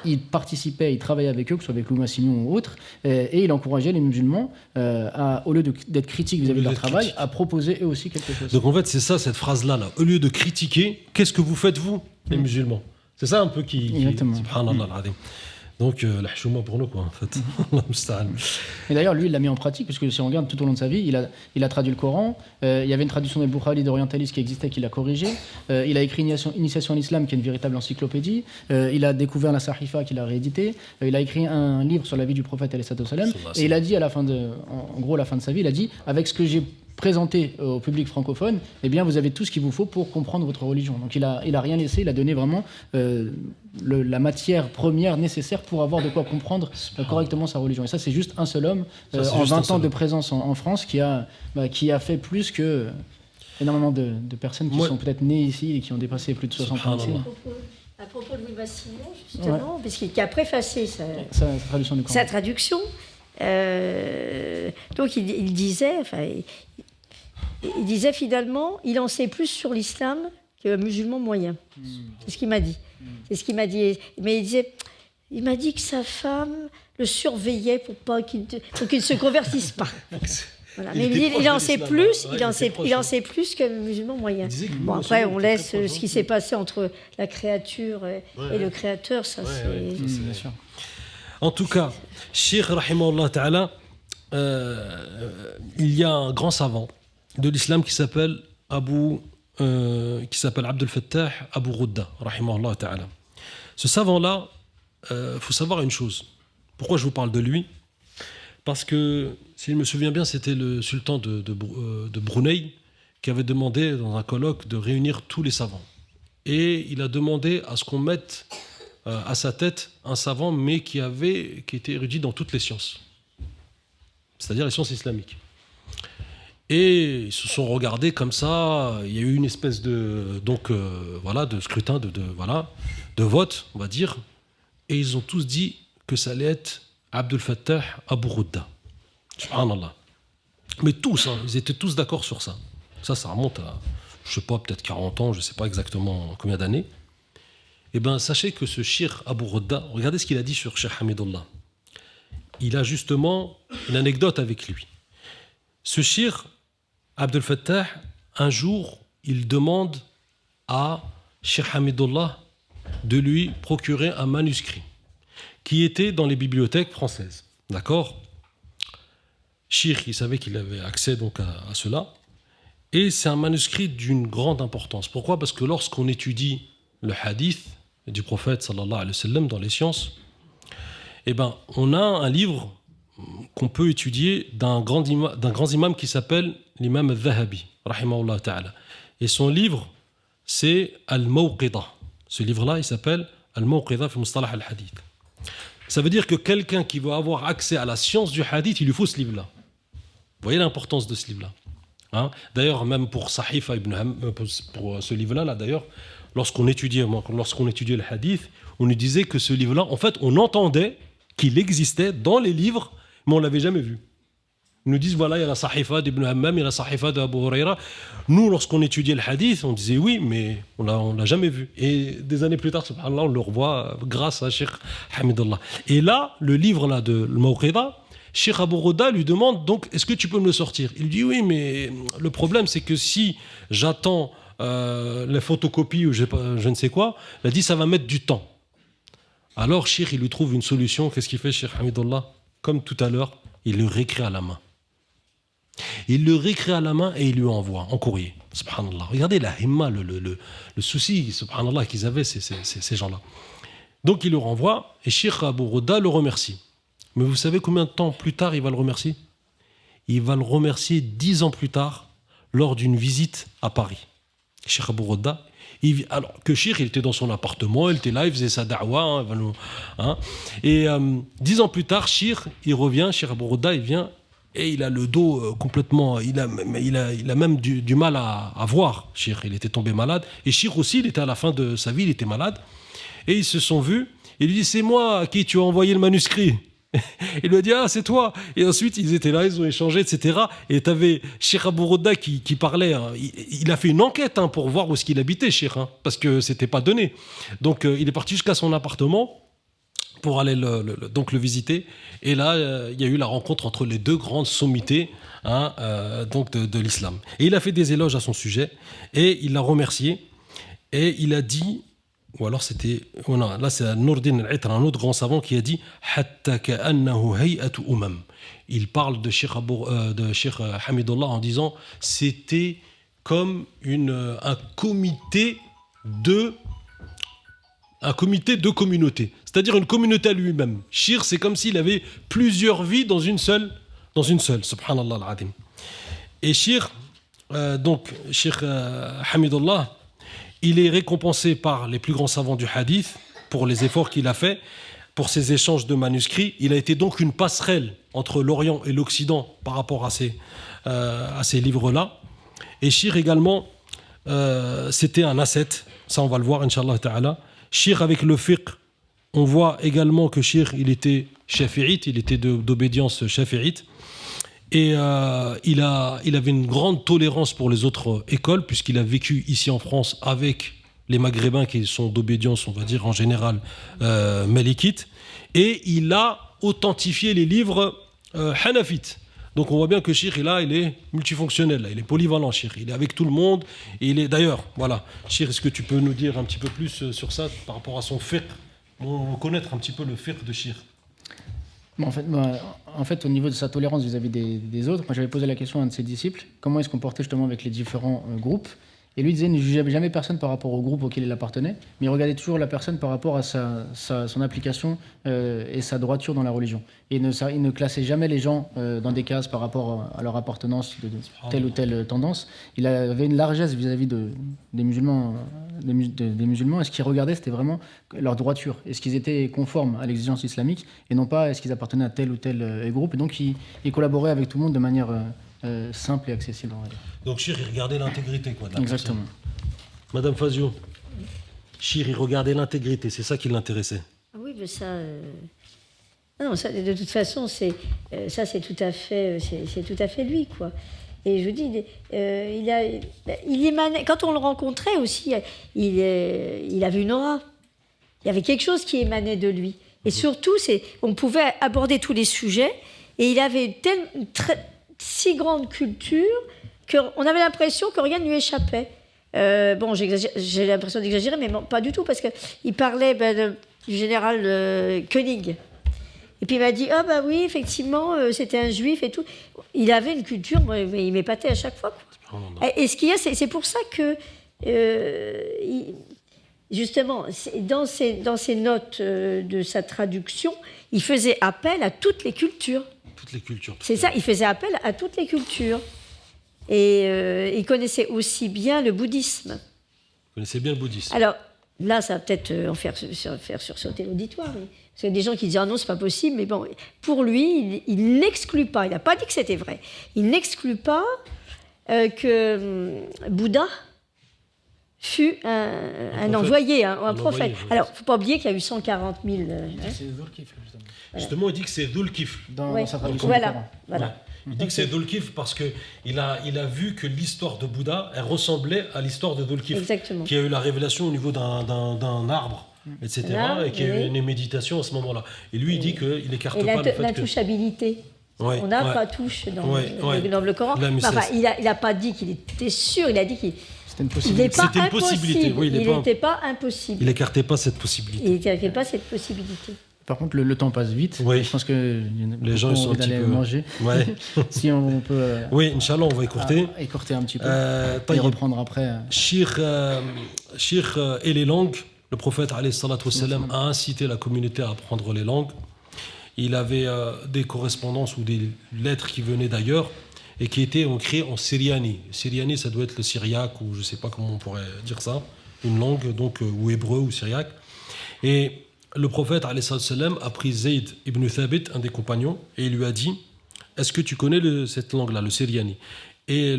il participait, il travaillait avec eux, que ce soit avec Lou Massignon ou autres, et il encourageait les musulmans, au lieu d'être critiques vis-à-vis de leur travail, à proposer eux aussi quelque chose. Donc en fait, c'est ça, cette phrase-là, là. Au lieu de critiquer, qu'est-ce que vous faites, vous, les musulmans? C'est ça un peu Exactement. Subhanallah al-Azim. Donc, la chouma pour nous, quoi, en fait. Et d'ailleurs, lui, il l'a mis en pratique, parce que si on regarde tout au long de sa vie, il a traduit le Coran. Il y avait une traduction des Bukhari d'orientaliste qui existait, qu'il a corrigée. Il a écrit Initiation à l'islam, qui est une véritable encyclopédie. Il a découvert la Sahifa, qu'il a réédité. Il a écrit un livre sur la vie du prophète, alayhi salam. Et il a dit, en gros, à la fin de sa vie, il a dit, avec ce que j'ai présenté au public francophone, eh bien, vous avez tout ce qu'il vous faut pour comprendre votre religion. Donc, il a rien laissé, il a donné vraiment la matière première nécessaire pour avoir de quoi comprendre correctement sa religion. Et ça, c'est juste un seul homme, en 20 ans de présence en France, qui a fait plus que énormément de personnes qui sont peut-être nées ici et qui ont dépassé plus de 60 ans ici. À propos de Louis Massignon, justement, parce qu'il a préfacé sa traduction. Donc il disait finalement, il en sait plus sur l'islam que le musulman moyen. C'est ce qu'il m'a dit. Mais il m'a dit que sa femme le surveillait pour qu'il ne se convertisse pas. Voilà. Mais il en sait plus, il en sait plus que le musulman moyen. Bon, après, on laisse ce qui s'est passé entre la créature et le créateur, ça c'est... Bien sûr. En tout cas, Cheikh Rahimahullah Ta'ala, il y a un grand savant de l'islam qui s'appelle Abdel Fattah Abu Ghudda, Rahimahullah Ta'ala. Ce savant-là, faut savoir une chose. Pourquoi je vous parle de lui? Parce que, si je me souviens bien, c'était le sultan de Brunei qui avait demandé dans un colloque de réunir tous les savants. Et il a demandé à ce qu'on mette à sa tête un savant, mais qui était érudit dans toutes les sciences, c'est-à-dire les sciences islamiques. Et ils se sont regardés comme ça. Il y a eu une espèce de scrutin, de vote, on va dire, et ils ont tous dit que ça allait être Abdel Fattah Abu Ghudda. Subhanallah. Mais tous, ils étaient tous d'accord sur ça. Ça remonte à, je sais pas, peut-être 40 ans, je sais pas exactement combien d'années. Eh bien, sachez que ce Cheikh Abu Ghudda, regardez ce qu'il a dit sur Cheikh Hamidullah. Il a justement une anecdote avec lui. Ce Cheikh Abdel Fattah, un jour, il demande à Cheikh Hamidullah de lui procurer un manuscrit qui était dans les bibliothèques françaises. D'accord? Cheikh, il savait qu'il avait accès donc à cela. Et c'est un manuscrit d'une grande importance. Pourquoi? Parce que lorsqu'on étudie le hadith du prophète sallallahu alayhi wa sallam dans les sciences, eh ben, on a un livre qu'on peut étudier d'un grand imam qui s'appelle l'imam al-Dhahabi, rahimahullah ta'ala. Et son livre, c'est Al-Mawqida. Ce livre-là, il s'appelle Al-Mawqida fi Mustalah al-Hadith. Ça veut dire que quelqu'un qui veut avoir accès à la science du hadith, il lui faut ce livre-là. Vous voyez l'importance de ce livre-là. Hein? D'ailleurs, même pour Sahifa ibn pour ce livre-là, d'ailleurs, lorsqu'on étudiait le hadith, on nous disait que ce livre-là, en fait, on entendait qu'il existait dans les livres, mais on ne l'avait jamais vu. Ils nous disent, voilà, il y a la Sahifa d'Ibn Hammam, il y a la Sahifa d'Abu Huraira. Nous, lorsqu'on étudiait le hadith, on disait oui, mais on ne l'a jamais vu. Et des années plus tard, subhanallah, on le revoit grâce à Cheikh Hamidullah. Et là, le livre là, de Al-Mawqida, Cheikh Abu Ghudda lui demande, donc, est-ce que tu peux me le sortir? Il dit, oui, mais le problème, c'est que si j'attends la photocopie ou je ne sais quoi, il a dit, ça va mettre du temps. Alors, Cheikh, il lui trouve une solution. Qu'est-ce qu'il fait, Cheikh Hamidullah? Comme tout à l'heure, il le réécrit à la main. Il le réécrit à la main et il lui envoie en courrier. Subhanallah. Regardez la himma, le souci, subhanallah, qu'ils avaient, ces gens-là. Donc, il le renvoie et Cheikh Abu Ghudda le remercie. Mais vous savez combien de temps plus tard il va le remercier? Il va le remercier 10 ans plus tard, lors d'une visite à Paris. Cheikh Abu Ghudda, alors que Cheikh, il était dans son appartement, il était là, il faisait sa da'wa. Et 10 ans plus tard, Cheikh, il revient, Cheikh Abu Ghudda, il vient et il a le dos complètement, il a même du mal à voir. Shir, il était tombé malade. Et Shir aussi, il était à la fin de sa vie, il était malade. Et ils se sont vus. Il lui dit, c'est moi à qui tu as envoyé le manuscrit. Il lui a dit, ah, c'est toi. Et ensuite, ils étaient là, ils ont échangé, etc. Et tu avais Cheikh Abou Rouda qui parlait. Hein. Il a fait une enquête pour voir où est-ce qu'il habitait, Cheikh, parce que c'était pas donné. Donc, il est parti jusqu'à son appartement pour aller le visiter. Et là, il y a eu la rencontre entre les deux grandes sommités donc de l'islam. Et il a fait des éloges à son sujet et il l'a remercié. Et il a dit, ou alors c'était, non, là c'est Nourdin al-Itra, un autre grand savant qui a dit Hatta ka'annahu hay'atu umam. Il parle de Cheikh Hamidullah en disant c'était comme un comité de communauté, c'est-à-dire une communauté à lui-même. Shir, c'est comme s'il avait plusieurs vies dans une seule, subhanallah al-azim. Et Shir, donc Cheikh Hamidullah, il est récompensé par les plus grands savants du hadith pour les efforts qu'il a fait, pour ses échanges de manuscrits. Il a été donc une passerelle entre l'Orient et l'Occident par rapport à ces livres-là. Et Shir également, c'était un ascète, ça on va le voir, Inch'Allah Ta'ala. Shir avec le fiqh, on voit également que Shir, il était shafi'ite, il était d'obédience shafi'ite. Et il avait une grande tolérance pour les autres écoles, puisqu'il a vécu ici en France avec les Maghrébins qui sont d'obédience, on va dire en général, malikite. Et il a authentifié les livres hanafites. Donc on voit bien que Shir, il est multifonctionnel, là. Il est polyvalent, Shir. Il est avec tout le monde. Et il est d'ailleurs, voilà. Shir, est-ce que tu peux nous dire un petit peu plus sur ça, par rapport à son fiqh, connaître un petit peu le fiqh de Shir? En fait, au niveau de sa tolérance vis-à-vis des autres, moi j'avais posé la question à un de ses disciples, comment il se comportait justement avec les différents groupes. Et lui disait, il ne jugeait jamais personne par rapport au groupe auquel il appartenait, mais il regardait toujours la personne par rapport à son application et sa droiture dans la religion. Et il ne classait jamais les gens dans des cases par rapport à leur appartenance de telle ou telle tendance. Il avait une largesse vis-à-vis des musulmans. Et ce qu'il regardait, c'était vraiment leur droiture. Est-ce qu'ils étaient conformes à l'exigence islamique et non pas est-ce qu'ils appartenaient à tel ou tel groupe. Et donc, il collaborait avec tout le monde de manière simple et accessible. Donc Shir, il regardait l'intégrité, quoi. Exactement. Madame Fazio, Shir, il regardait l'intégrité, c'est ça qui l'intéressait. Ah oui, mais ça... Non, ça, de toute façon, c'est tout à fait lui, quoi. Et je vous dis, il émanait... Quand on le rencontrait aussi, il avait une aura. Il y avait quelque chose qui émanait de lui. Et surtout, on pouvait aborder tous les sujets, et il avait si grande culture qu'on avait l'impression que rien ne lui échappait. J'ai l'impression d'exagérer, mais bon, pas du tout, parce qu'il parlait du général Koenig. Et puis il m'a dit, ah bah oui, effectivement, c'était un juif et tout. Il avait une culture, mais il m'épatait à chaque fois, quoi. Et ce qu'il y a, c'est pour ça que, justement, dans ses notes de sa traduction, il faisait appel à toutes les cultures. Toutes les cultures. C'est ça, il faisait appel à toutes les cultures. Et il connaissait aussi bien le bouddhisme. Il connaissait bien le bouddhisme. Alors, là, ça va peut-être en faire sursauter l'auditoire. Parce qu'il y a des gens qui disent « Ah non, c'est pas possible », mais bon, pour lui, il n'exclut pas, il n'a pas dit que c'était vrai, il n'exclut pas que Bouddha fut un envoyé, un prophète. Alors, il ne faut pas oublier qu'il y a eu 140 000... C'est Dhul-Kifl, justement. Justement, il dit que c'est Dhul-Kifl. Dans sa traduction voilà. du Coran. Voilà. Ouais. Il dit que c'est Dhul-Kifl parce qu'il a vu que l'histoire de Bouddha, elle ressemblait à l'histoire de Dhul-Kifl. Exactement. Qui a eu la révélation au niveau d'un arbre, etc. Et qui a eu une méditation à ce moment-là. Et lui, il dit qu'il n'écarte pas le fait que... l'intouchabilité. Ouais, on n'a pas touche dans le Coran. Là, Enfin, il n'a pas dit qu'il était sûr, il a dit qu'il... C'était une possibilité. C'était une possibilité. Oui, il n'était pas impossible. Il n'écartait pas cette possibilité. Il n'écartait pas cette possibilité. Par contre, le temps passe vite. Oui. Je pense que les gens sont d'aller manger. Ouais. Si on peut. Oui, Inch'Allah, on va écourter. Écourter un petit peu. Et reprendre après. Shir et les langues. Le prophète alayhi salatu wassalam, a incité la communauté à apprendre les langues. Il avait des correspondances ou des lettres qui venaient d'ailleurs et qui étaient écrites en syriani. Syriani, ça doit être le syriaque ou je ne sais pas comment on pourrait dire ça. Une langue, donc, ou hébreu ou syriaque. Et le prophète alayhi salatu wassalam, a pris Zayd ibn Thabit, un des compagnons, et il lui a dit est-ce que tu connais cette langue-là, le syriani? Et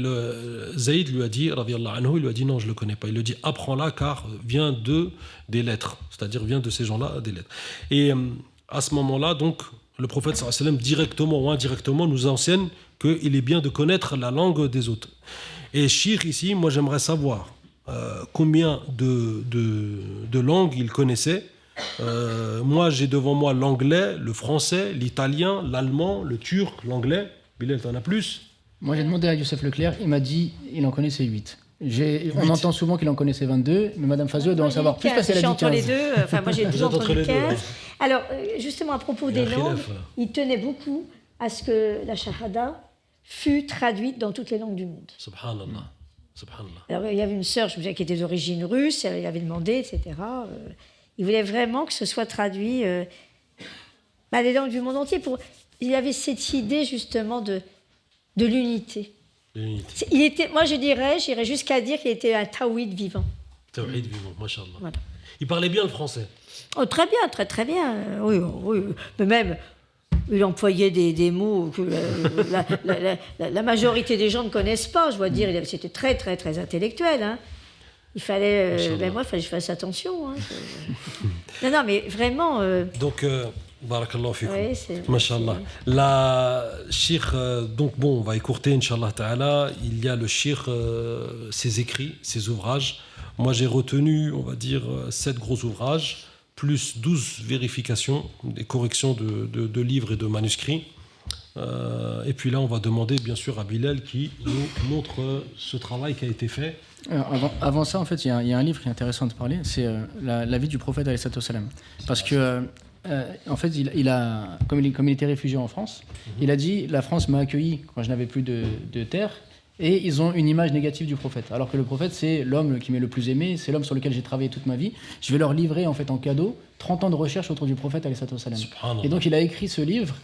Zaïd lui a dit, radiyallahu anhu, il lui a dit non, je ne le connais pas. Il lui dit apprends-la car vient des lettres, c'est-à-dire vient de ces gens-là des lettres. Et à ce moment-là, donc, le prophète sallallahu alayhi wa sallam, directement ou indirectement, nous enseigne qu'il est bien de connaître la langue des autres. Et Shir, ici, moi j'aimerais savoir combien de langues il connaissait. Moi, j'ai devant moi l'anglais, le français, l'italien, l'allemand, le turc, l'anglais. Bilal, t'en as plus? Moi, j'ai demandé à Youssef Leclerc, il m'a dit qu'il en connaissait 8. On entend souvent qu'il en connaissait 22, mais Mme Fazio doit en savoir plus parce qu'elle a dit 15. Entre les deux, enfin moi j'ai toujours entendu 15. Alors, justement, à propos des langues, il tenait beaucoup à ce que la shahada fût traduite dans toutes les langues du monde. Subhanallah. Alors, il y avait une sœur, je me souviens, qui était d'origine russe, elle avait demandé, etc. Il voulait vraiment que ce soit traduit les langues du monde entier. Il avait cette idée, justement, de l'unité. Moi, j'irais jusqu'à dire qu'il était un tawhid vivant. Tawhid vivant, mashallah. Voilà. Il parlait bien le français. Oh, très bien, très très bien. Oui. Mais même, il employait des mots que la majorité des gens ne connaissent pas. Je dois dire, c'était très très très intellectuel. Hein. Il fallait que je fasse attention. Hein. non, mais vraiment. Donc. Barakallahu fikum. Oui, Mashallah. La Cheikh, donc bon, on va écourter, Inch'Allah Ta'ala. Il y a le Cheikh, ses écrits, ses ouvrages. Moi, j'ai retenu, on va dire, 7 gros ouvrages, plus 12 vérifications, des corrections de livres et de manuscrits. Et puis là, on va demander, bien sûr, à Bilal qui nous montre ce travail qui a été fait. Avant ça, en fait, il y a un livre qui est intéressant de parler, c'est la vie du prophète, alayhi salatu wassalam. Parce que en fait, comme il était réfugié en France, il a dit « La France m'a accueilli quand je n'avais plus de terre » et ils ont une image négative du prophète. Alors que le prophète, c'est l'homme qui m'est le plus aimé, c'est l'homme sur lequel j'ai travaillé toute ma vie. Je vais leur livrer en fait en cadeau 30 ans de recherche autour du prophète, alayhi salatu wassalam. Et donc il a écrit ce livre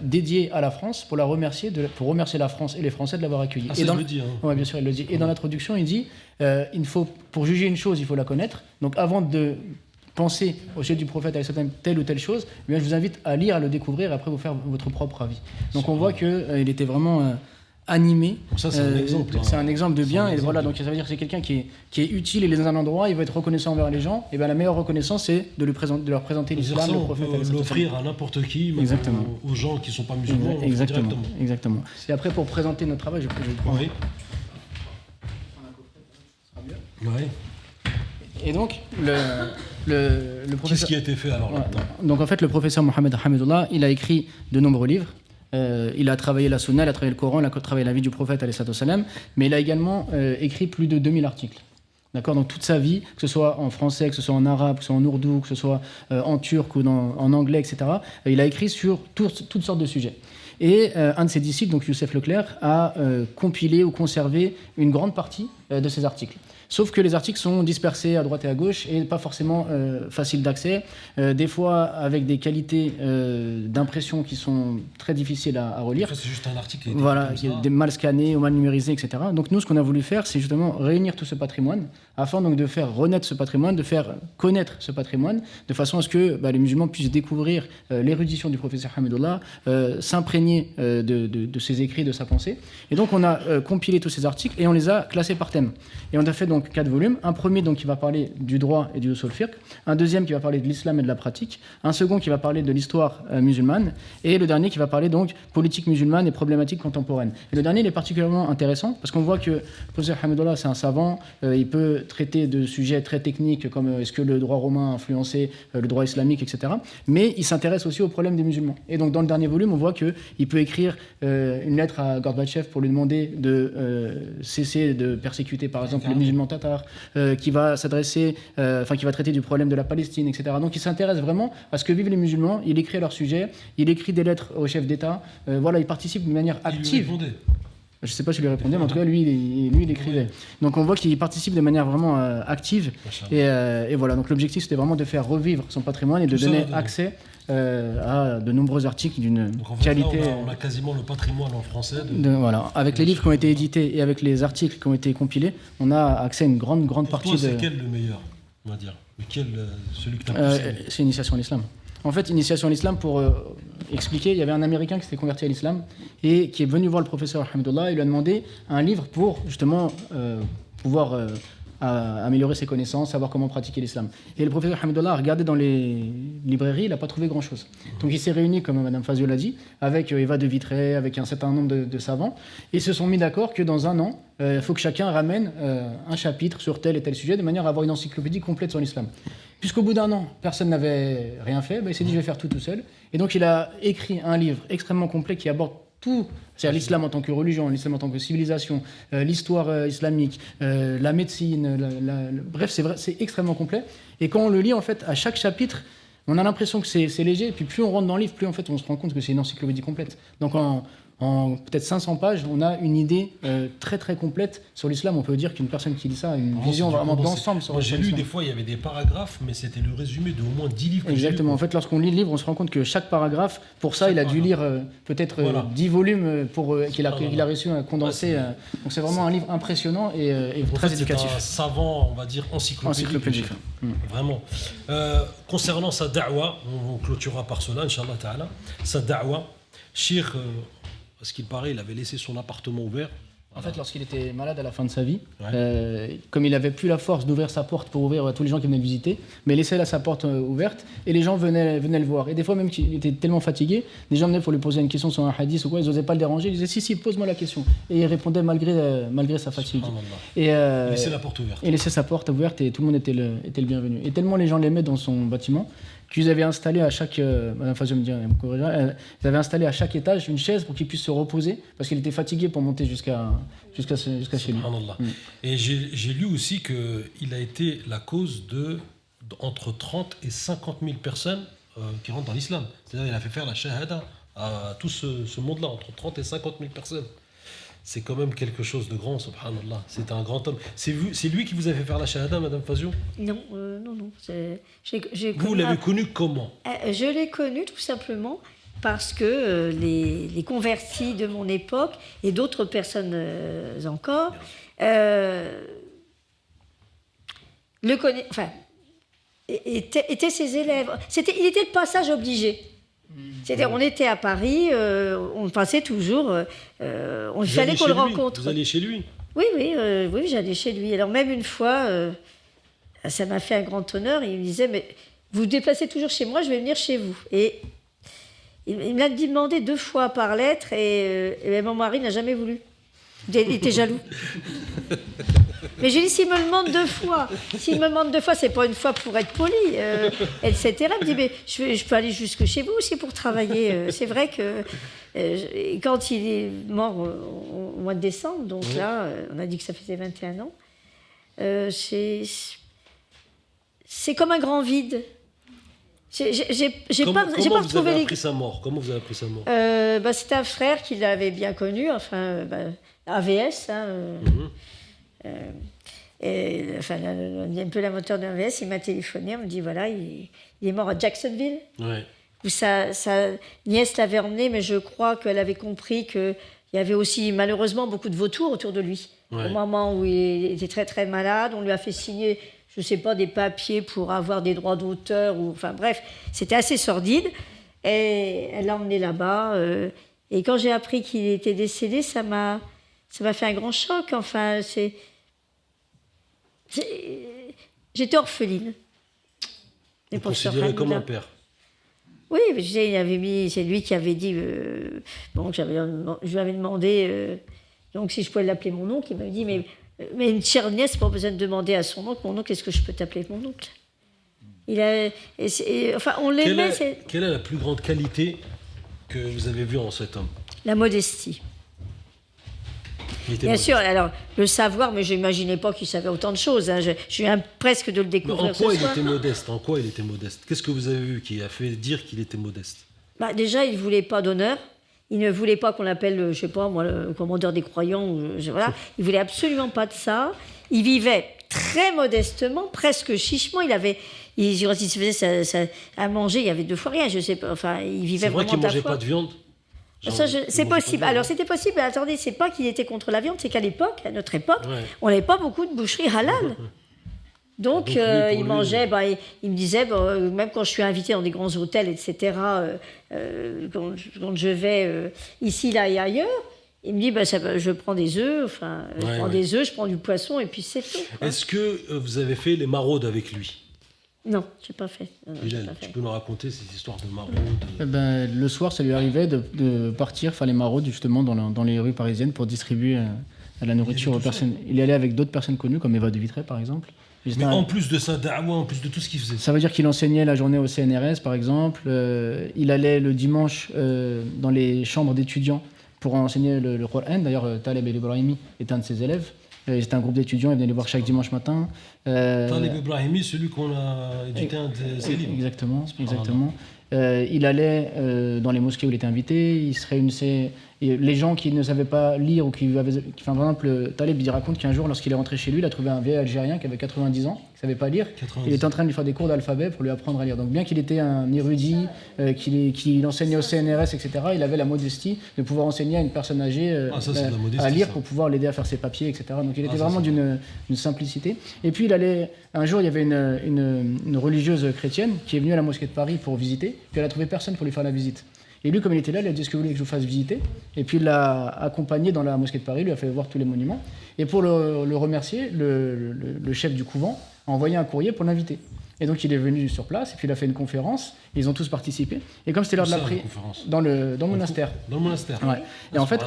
dédié à la France pour la remercier, pour remercier la France et les Français de l'avoir accueilli. Ah, ça, il le dit. Hein. Ouais, bien sûr, il le dit. Et dans l'introduction, il dit pour juger une chose, il faut la connaître. Donc avant de penser au sujet du prophète telle ou telle chose, eh bien, je vous invite à lire, à le découvrir et après vous faire votre propre avis. Donc on voit qu'il était vraiment animé. Ça, c'est un exemple. C'est un exemple de bien. Et voilà, donc ça veut dire que c'est quelqu'un qui est utile, il est dans un endroit, il va être reconnaissant envers les gens. Et bien la meilleure reconnaissance, c'est de leur présenter l'islam, le prophète. L'offrir à n'importe qui, même aux gens qui ne sont pas musulmans. Exactement. Et après, pour présenter notre travail, je prends. Oui. Oui. Et donc, le professeur... Qu'est-ce qui a été fait alors là-dedans ? Donc en fait, le professeur Mohamed Hamidullah, il a écrit de nombreux livres. Il a travaillé la Sunna, il a travaillé le Coran, il a travaillé la vie du prophète, alayhi salatu wassalam, mais il a également écrit plus de 2000 articles. D'accord ? Donc toute sa vie, que ce soit en français, que ce soit en arabe, que ce soit en ourdou, que ce soit en turc ou en anglais, etc., il a écrit sur toutes sortes de sujets. Et un de ses disciples, donc Youssef Leclerc, a compilé ou conservé une grande partie de ces articles. Sauf que les articles sont dispersés à droite et à gauche et pas forcément faciles d'accès, des fois avec des qualités d'impression qui sont très difficiles à relire. C'est juste un article qui est mal scanné ou mal numérisé, etc. Donc nous, ce qu'on a voulu faire, c'est justement réunir tout ce patrimoine afin donc de faire renaître ce patrimoine, de faire connaître ce patrimoine, de façon à ce que les musulmans puissent découvrir l'érudition du professeur Hamidullah, s'imprégner de ses écrits, de sa pensée. Et donc on a compilé tous ces articles et on les a classés par thème. Et on a fait donc 4 volumes. Un premier donc, qui va parler du droit et du usul fiqh, un deuxième qui va parler de l'islam et de la pratique, un second qui va parler de l'histoire musulmane, et le dernier qui va parler donc politique musulmane et problématiques contemporaines. Et le dernier il est particulièrement intéressant parce qu'on voit que le professeur Hamidullah c'est un savant, il peut traiter de sujets très techniques comme est-ce que le droit romain a influencé le droit islamique, etc. Mais il s'intéresse aussi aux problèmes des musulmans. Et donc dans le dernier volume on voit qu'il peut écrire une lettre à Gorbatchev pour lui demander de cesser de persécuter par exemple les musulmans tatars, qui va s'adresser, qui va traiter du problème de la Palestine, etc. Donc il s'intéresse vraiment à ce que vivent les musulmans, il écrit à leur sujet, il écrit des lettres aux chefs d'État, il participe de manière active. Je ne sais pas si je lui répondais, mais en tout cas, lui, il écrivait. Donc on voit qu'il participe de manière vraiment active. Et voilà, donc l'objectif, c'était vraiment de faire revivre son patrimoine et de donner accès à de nombreux articles d'une qualité... On a quasiment le patrimoine en français. Voilà, avec les livres qui ont été édités et avec les articles qui ont été compilés, on a accès à une grande partie de... c'est quel le meilleur, on va dire ? Celui que tu as plus c'est Initiation à l'islam. En fait, initiation à l'islam, pour expliquer, il y avait un Américain qui s'était converti à l'islam et qui est venu voir le professeur Hamidullah et lui a demandé un livre pour justement pouvoir améliorer ses connaissances, savoir comment pratiquer l'islam. Et le professeur Hamidullah a regardé dans les librairies, il n'a pas trouvé grand-chose. Donc il s'est réuni, comme Mme Fazio l'a dit, avec Eva de Vitré, avec un certain nombre de savants, et ils se sont mis d'accord que dans un an, il faut que chacun ramène un chapitre sur tel et tel sujet, de manière à avoir une encyclopédie complète sur l'islam. Puisqu'au bout d'un an, personne n'avait rien fait, il s'est dit je vais faire tout seul. Et donc il a écrit un livre extrêmement complet qui aborde tout, c'est-à-dire l'islam en tant que religion, l'islam en tant que civilisation, l'histoire islamique, la médecine, bref, c'est vrai, c'est extrêmement complet. Et quand on le lit, en fait, à chaque chapitre, on a l'impression que c'est léger, et puis plus on rentre dans le livre, plus en fait on se rend compte que c'est une encyclopédie complète. Donc en peut-être 500 pages, on a une idée très très complète sur l'islam. On peut dire qu'une personne qui lit ça a une vision vraiment d'ensemble sur l'islam. J'ai lu des fois, il y avait des paragraphes, mais c'était le résumé de au moins 10 livres. Exactement. En fait, lorsqu'on lit le livre, on se rend compte que chaque paragraphe, pour ça, il a dû lire peut-être 10 volumes qu'il a réussi à condenser. Donc c'est vraiment un livre impressionnant et très éducatif. C'est un savant, on va dire, encyclopédique. Vraiment. Concernant sa da'wa, on clôturera par cela, Inch'Allah Ta'ala. Sa da'wa, Cheikh, parce qu'il paraît, il avait laissé son appartement ouvert. En fait, lorsqu'il était malade à la fin de sa vie, comme il n'avait plus la force d'ouvrir sa porte pour ouvrir à tous les gens qui venaient le visiter, mais il laissait sa porte ouverte et les gens venaient le voir. Et des fois, même qu'il était tellement fatigué, les gens venaient pour lui poser une question sur un hadith ou quoi, ils n'osaient pas le déranger, ils disaient si, pose-moi la question. Et il répondait malgré sa fatigue. Et il laissait la porte ouverte. Il laissait sa porte ouverte et tout le monde était le bienvenu. Et tellement les gens l'aimaient dans son bâtiment qu'ils avaient installé à chaque, Madame Fazio me dit, ils avaient installé à chaque étage une chaise pour qu'il puisse se reposer parce qu'il était fatigué pour monter jusqu'à chez lui. Et j'ai lu aussi qu'il a été la cause entre 30 et 50 000 personnes qui rentrent dans l'islam. C'est-à-dire qu'il a fait faire la shahada à tout ce monde-là, entre 30 et 50 000 personnes. C'est quand même quelque chose de grand, subhanallah. C'est un grand homme. C'est lui qui vous a fait faire la shahada, Madame Fazio ? Non. Vous l'avez connu comment ? Je l'ai connu tout simplement parce que les convertis de mon époque et d'autres personnes encore étaient ses élèves. Il était de passage obligé. C'est-à-dire, on était à Paris, on passait toujours, il fallait qu'on le rencontre. Vous alliez chez lui ? Oui, j'allais chez lui. Alors même une fois, ça m'a fait un grand honneur, il me disait, mais vous vous déplacez toujours chez moi, je vais venir chez vous. Et il me l'a demandé 2 fois par lettre, et mon mari n'a jamais voulu. Il était jaloux. Mais j'ai dit, s'il me le demande 2 fois, c'est pas une fois pour être poli, etc. Il me dit, mais je peux aller jusque chez vous aussi pour travailler. C'est vrai que quand il est mort au mois de décembre, donc là, on a dit que ça faisait 21 ans, c'est comme un grand vide. Comment vous avez appris sa mort ? C'était un frère qui l'avait bien connu, AVS, un peu la moteur d'un AVS, il m'a téléphoné, on me dit voilà, il est mort à Jacksonville, où sa nièce l'avait emmené, mais je crois qu'elle avait compris qu'il y avait aussi malheureusement beaucoup de vautours autour de lui. Au moment où il était très très malade, on lui a fait signer, je ne sais pas, des papiers pour avoir des droits d'auteur, bref, c'était assez sordide, et elle l'a emmené là-bas, et quand j'ai appris qu'il était décédé, ça m'a fait un grand choc. J'étais orpheline. Vous considérez comme un père ? Oui, c'est lui qui avait dit... je lui avais demandé donc si je pouvais l'appeler mon oncle. Il m'avait dit, mais une chère nièce, pas besoin de demander à son oncle, mon oncle, est-ce que je peux t'appeler mon oncle ? On l'aimait. Quelle est la plus grande qualité que vous avez vue en cet homme ? La modestie. Bien sûr, alors le savoir, mais je n'imaginais pas qu'il savait autant de choses. Je viens presque de le découvrir ce soir. En quoi il était modeste ? Qu'est-ce que vous avez vu qui a fait dire qu'il était modeste ? Déjà, il ne voulait pas d'honneur. Il ne voulait pas qu'on l'appelle, je ne sais pas, moi, le commandeur des croyants. Voilà. Il ne voulait absolument pas de ça. Il vivait très modestement, presque chichement. Il se faisait à manger, il y avait 2 fois rien. Je sais pas. Il vivait vraiment. C'est vrai qu'il ne mangeait pas de viande ? C'est possible. Alors c'était possible, mais attendez, c'est pas qu'il était contre la viande, c'est qu'à l'époque, à notre époque, on n'avait pas beaucoup de boucheries halal. Donc il mangeait, il me disait, même quand je suis invitée dans des grands hôtels, etc., quand je vais ici, là et ailleurs, il me dit, je prends des œufs, des œufs, je prends du poisson, et puis c'est tout. Est-ce que vous avez fait les maraudes avec lui? Non, je n'ai pas fait. Tu peux nous raconter cette histoire de maraude? Le soir, ça lui arrivait de partir faire les maraudes justement dans les rues parisiennes pour distribuer la nourriture aux personnes. Il allait avec d'autres personnes connues, comme Eva de Vitré par exemple. Mais en plus de ça, en plus de tout ce qu'il faisait. Ça veut dire qu'il enseignait la journée au CNRS par exemple. Il allait le dimanche dans les chambres d'étudiants pour enseigner le Coran. D'ailleurs, Taleb El Ibrahimi est un de ses élèves. C'était un groupe d'étudiants, ils venaient les voir chaque dimanche matin. Taleb Ibrahimi, celui qu'on a édité un de ses livres. Exactement. Il allait dans les mosquées où il était invité, il se réunissait. Et les gens qui ne savaient pas lire ou qui avaient. Par exemple, Taleb il raconte qu'un jour, lorsqu'il est rentré chez lui, il a trouvé un vieil Algérien qui avait 90 ans, qui ne savait pas lire. Il était en train de lui faire des cours d'alphabet pour lui apprendre à lire. Donc, bien qu'il était un érudit, qu'il enseignait au CNRS, etc., il avait la modestie de pouvoir enseigner à une personne âgée à lire pour pouvoir l'aider à faire ses papiers, etc. Donc, il était vraiment d'une simplicité. Et puis, un jour, il y avait une religieuse chrétienne qui est venue à la mosquée de Paris pour visiter, puis elle a trouvé personne pour lui faire la visite. Et lui, comme il était là, il a dit: est-ce que vous voulez que je vous fasse visiter? Et puis il l'a accompagné dans la mosquée de Paris, il lui a fait voir tous les monuments. Et pour le remercier, le chef du couvent a envoyé un courrier pour l'inviter. Et donc il est venu sur place, et puis il a fait une conférence, ils ont tous participé. Et comme c'était l'heure de la prière, dans le monastère. Dans le monastère. Ouais. Et en fait,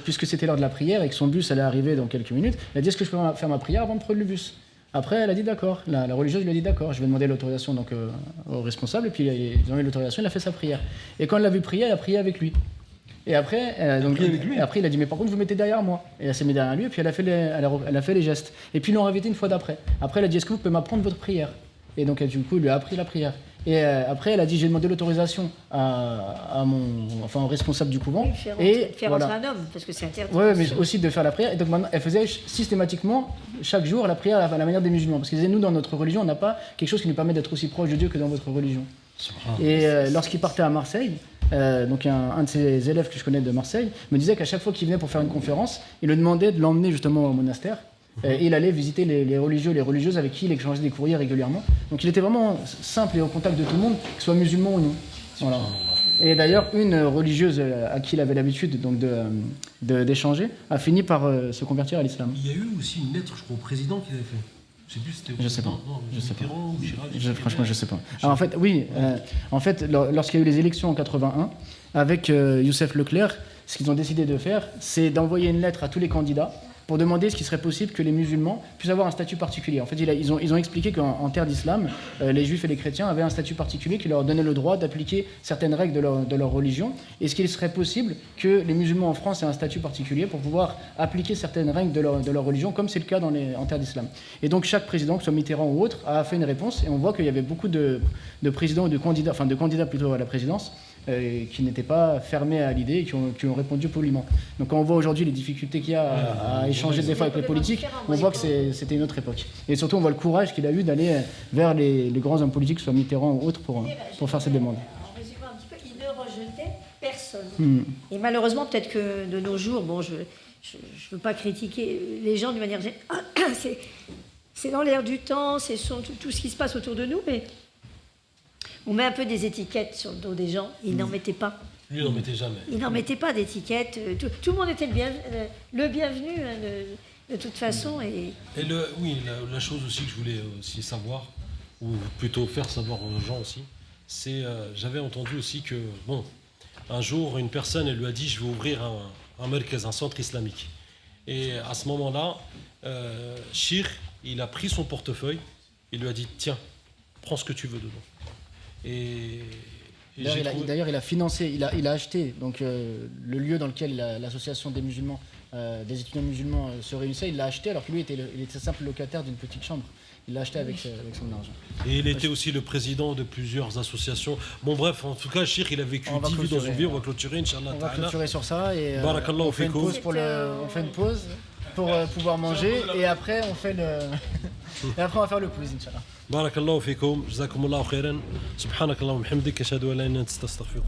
puisque c'était l'heure de la prière et que son bus allait arriver dans quelques minutes, il a dit: est-ce que je peux faire ma prière avant de prendre le bus? Après, elle a dit d'accord. La religieuse lui a dit d'accord. Je vais demander l'autorisation au responsable. Et puis, ils ont eu l'autorisation, il a fait sa prière. Et quand elle l'a vu prier, elle a prié avec lui. Et après, il a dit: mais par contre, vous mettez derrière moi. Et elle s'est mise derrière lui, et puis elle a fait les gestes. Et puis, ils l'ont invité une fois d'après. Après, elle a dit: est-ce que vous pouvez m'apprendre votre prière? Et donc, du coup, il lui a appris la prière. Et après, elle a dit: j'ai demandé l'autorisation au responsable du couvent. Faire rentrer un homme, parce que c'est interdit. Oui, mais aussi de faire la prière. Et donc maintenant, elle faisait systématiquement, chaque jour, la prière à la manière des musulmans. Parce qu'ils disaient: nous, dans notre religion, on n'a pas quelque chose qui nous permet d'être aussi proche de Dieu que dans votre religion. Et lorsqu'il partait à Marseille, donc un de ses élèves que je connais de Marseille me disait qu'à chaque fois qu'il venait pour faire une conférence, il lui demandait de l'emmener justement au monastère. Et il allait visiter les religieux, les religieuses avec qui il échangeait des courriers régulièrement. Donc il était vraiment simple et au contact de tout le monde, que ce soit musulman ou non. Voilà. Et d'ailleurs, une religieuse à qui il avait l'habitude d'échanger a fini par se convertir à l'islam. Il y a eu aussi une lettre, je crois, au président qu'il avait fait. Je sais plus si c'était je sais pas. Non, je sais pas. Ou Chirac, franchement, je sais pas. Alors, en fait, lorsqu'il y a eu les élections en 81, avec Youssef Leclerc, ce qu'ils ont décidé de faire, c'est d'envoyer une lettre à tous les candidats pour demander ce qui serait possible que les musulmans puissent avoir un statut particulier. En fait, ils ont expliqué qu'en terre d'islam, les juifs et les chrétiens avaient un statut particulier qui leur donnait le droit d'appliquer certaines règles de leur religion, et ce qu'il serait possible que les musulmans en France aient un statut particulier pour pouvoir appliquer certaines règles de leur religion, comme c'est le cas en terre d'islam. Et donc chaque président, que ce soit Mitterrand ou autre, a fait une réponse, et on voit qu'il y avait beaucoup de présidents ou de candidats plutôt à la présidence, qui n'étaient pas fermés à l'idée et qui ont répondu poliment. Donc quand on voit aujourd'hui les difficultés qu'il y a à échanger des fois avec les politiques, on voit que c'était une autre époque. Et surtout on voit le courage qu'il a eu d'aller vers les grands hommes politiques, soit Mitterrand ou autres, pour faire cette demande. En résumant un petit peu, il ne rejetait personne. Et malheureusement, peut-être que de nos jours, je ne veux pas critiquer les gens d'une manière générale, c'est dans l'air du temps, c'est tout ce qui se passe autour de nous, mais on met un peu des étiquettes sur le dos des gens. Il n'en mettait pas. Lui, il n'en mettait jamais. Il n'en mettait pas d'étiquettes. Tout le monde était le bienvenu, de toute façon. Et la chose aussi que je voulais aussi savoir, ou plutôt faire savoir aux gens aussi, c'est j'avais entendu aussi que, un jour, une personne, elle lui a dit: je vais ouvrir un merkez, un centre islamique. Et à ce moment-là, Shir, il a pris son portefeuille, il lui a dit: tiens, prends ce que tu veux dedans. D'ailleurs, il a financé, il a acheté donc, le lieu dans lequel l'association des musulmans, des étudiants musulmans se réunissait. Il l'a acheté alors que lui il était simple locataire d'une petite chambre. Il l'a acheté avec son argent. Et il était aussi le président de plusieurs associations. Bon bref, en tout cas, Chir, il a vécu 10 vies dans une vie. On va clôturer, Inch'Allah. On va clôturer sur ça et on fait une pause pour pouvoir manger et après on fait et après on va faire le quiz, Inch'Allah. بارك الله فيكم جزاكم الله خيرا سبحانك اللهم وبحمدك اشهد ان لا اله الا انت استغفرك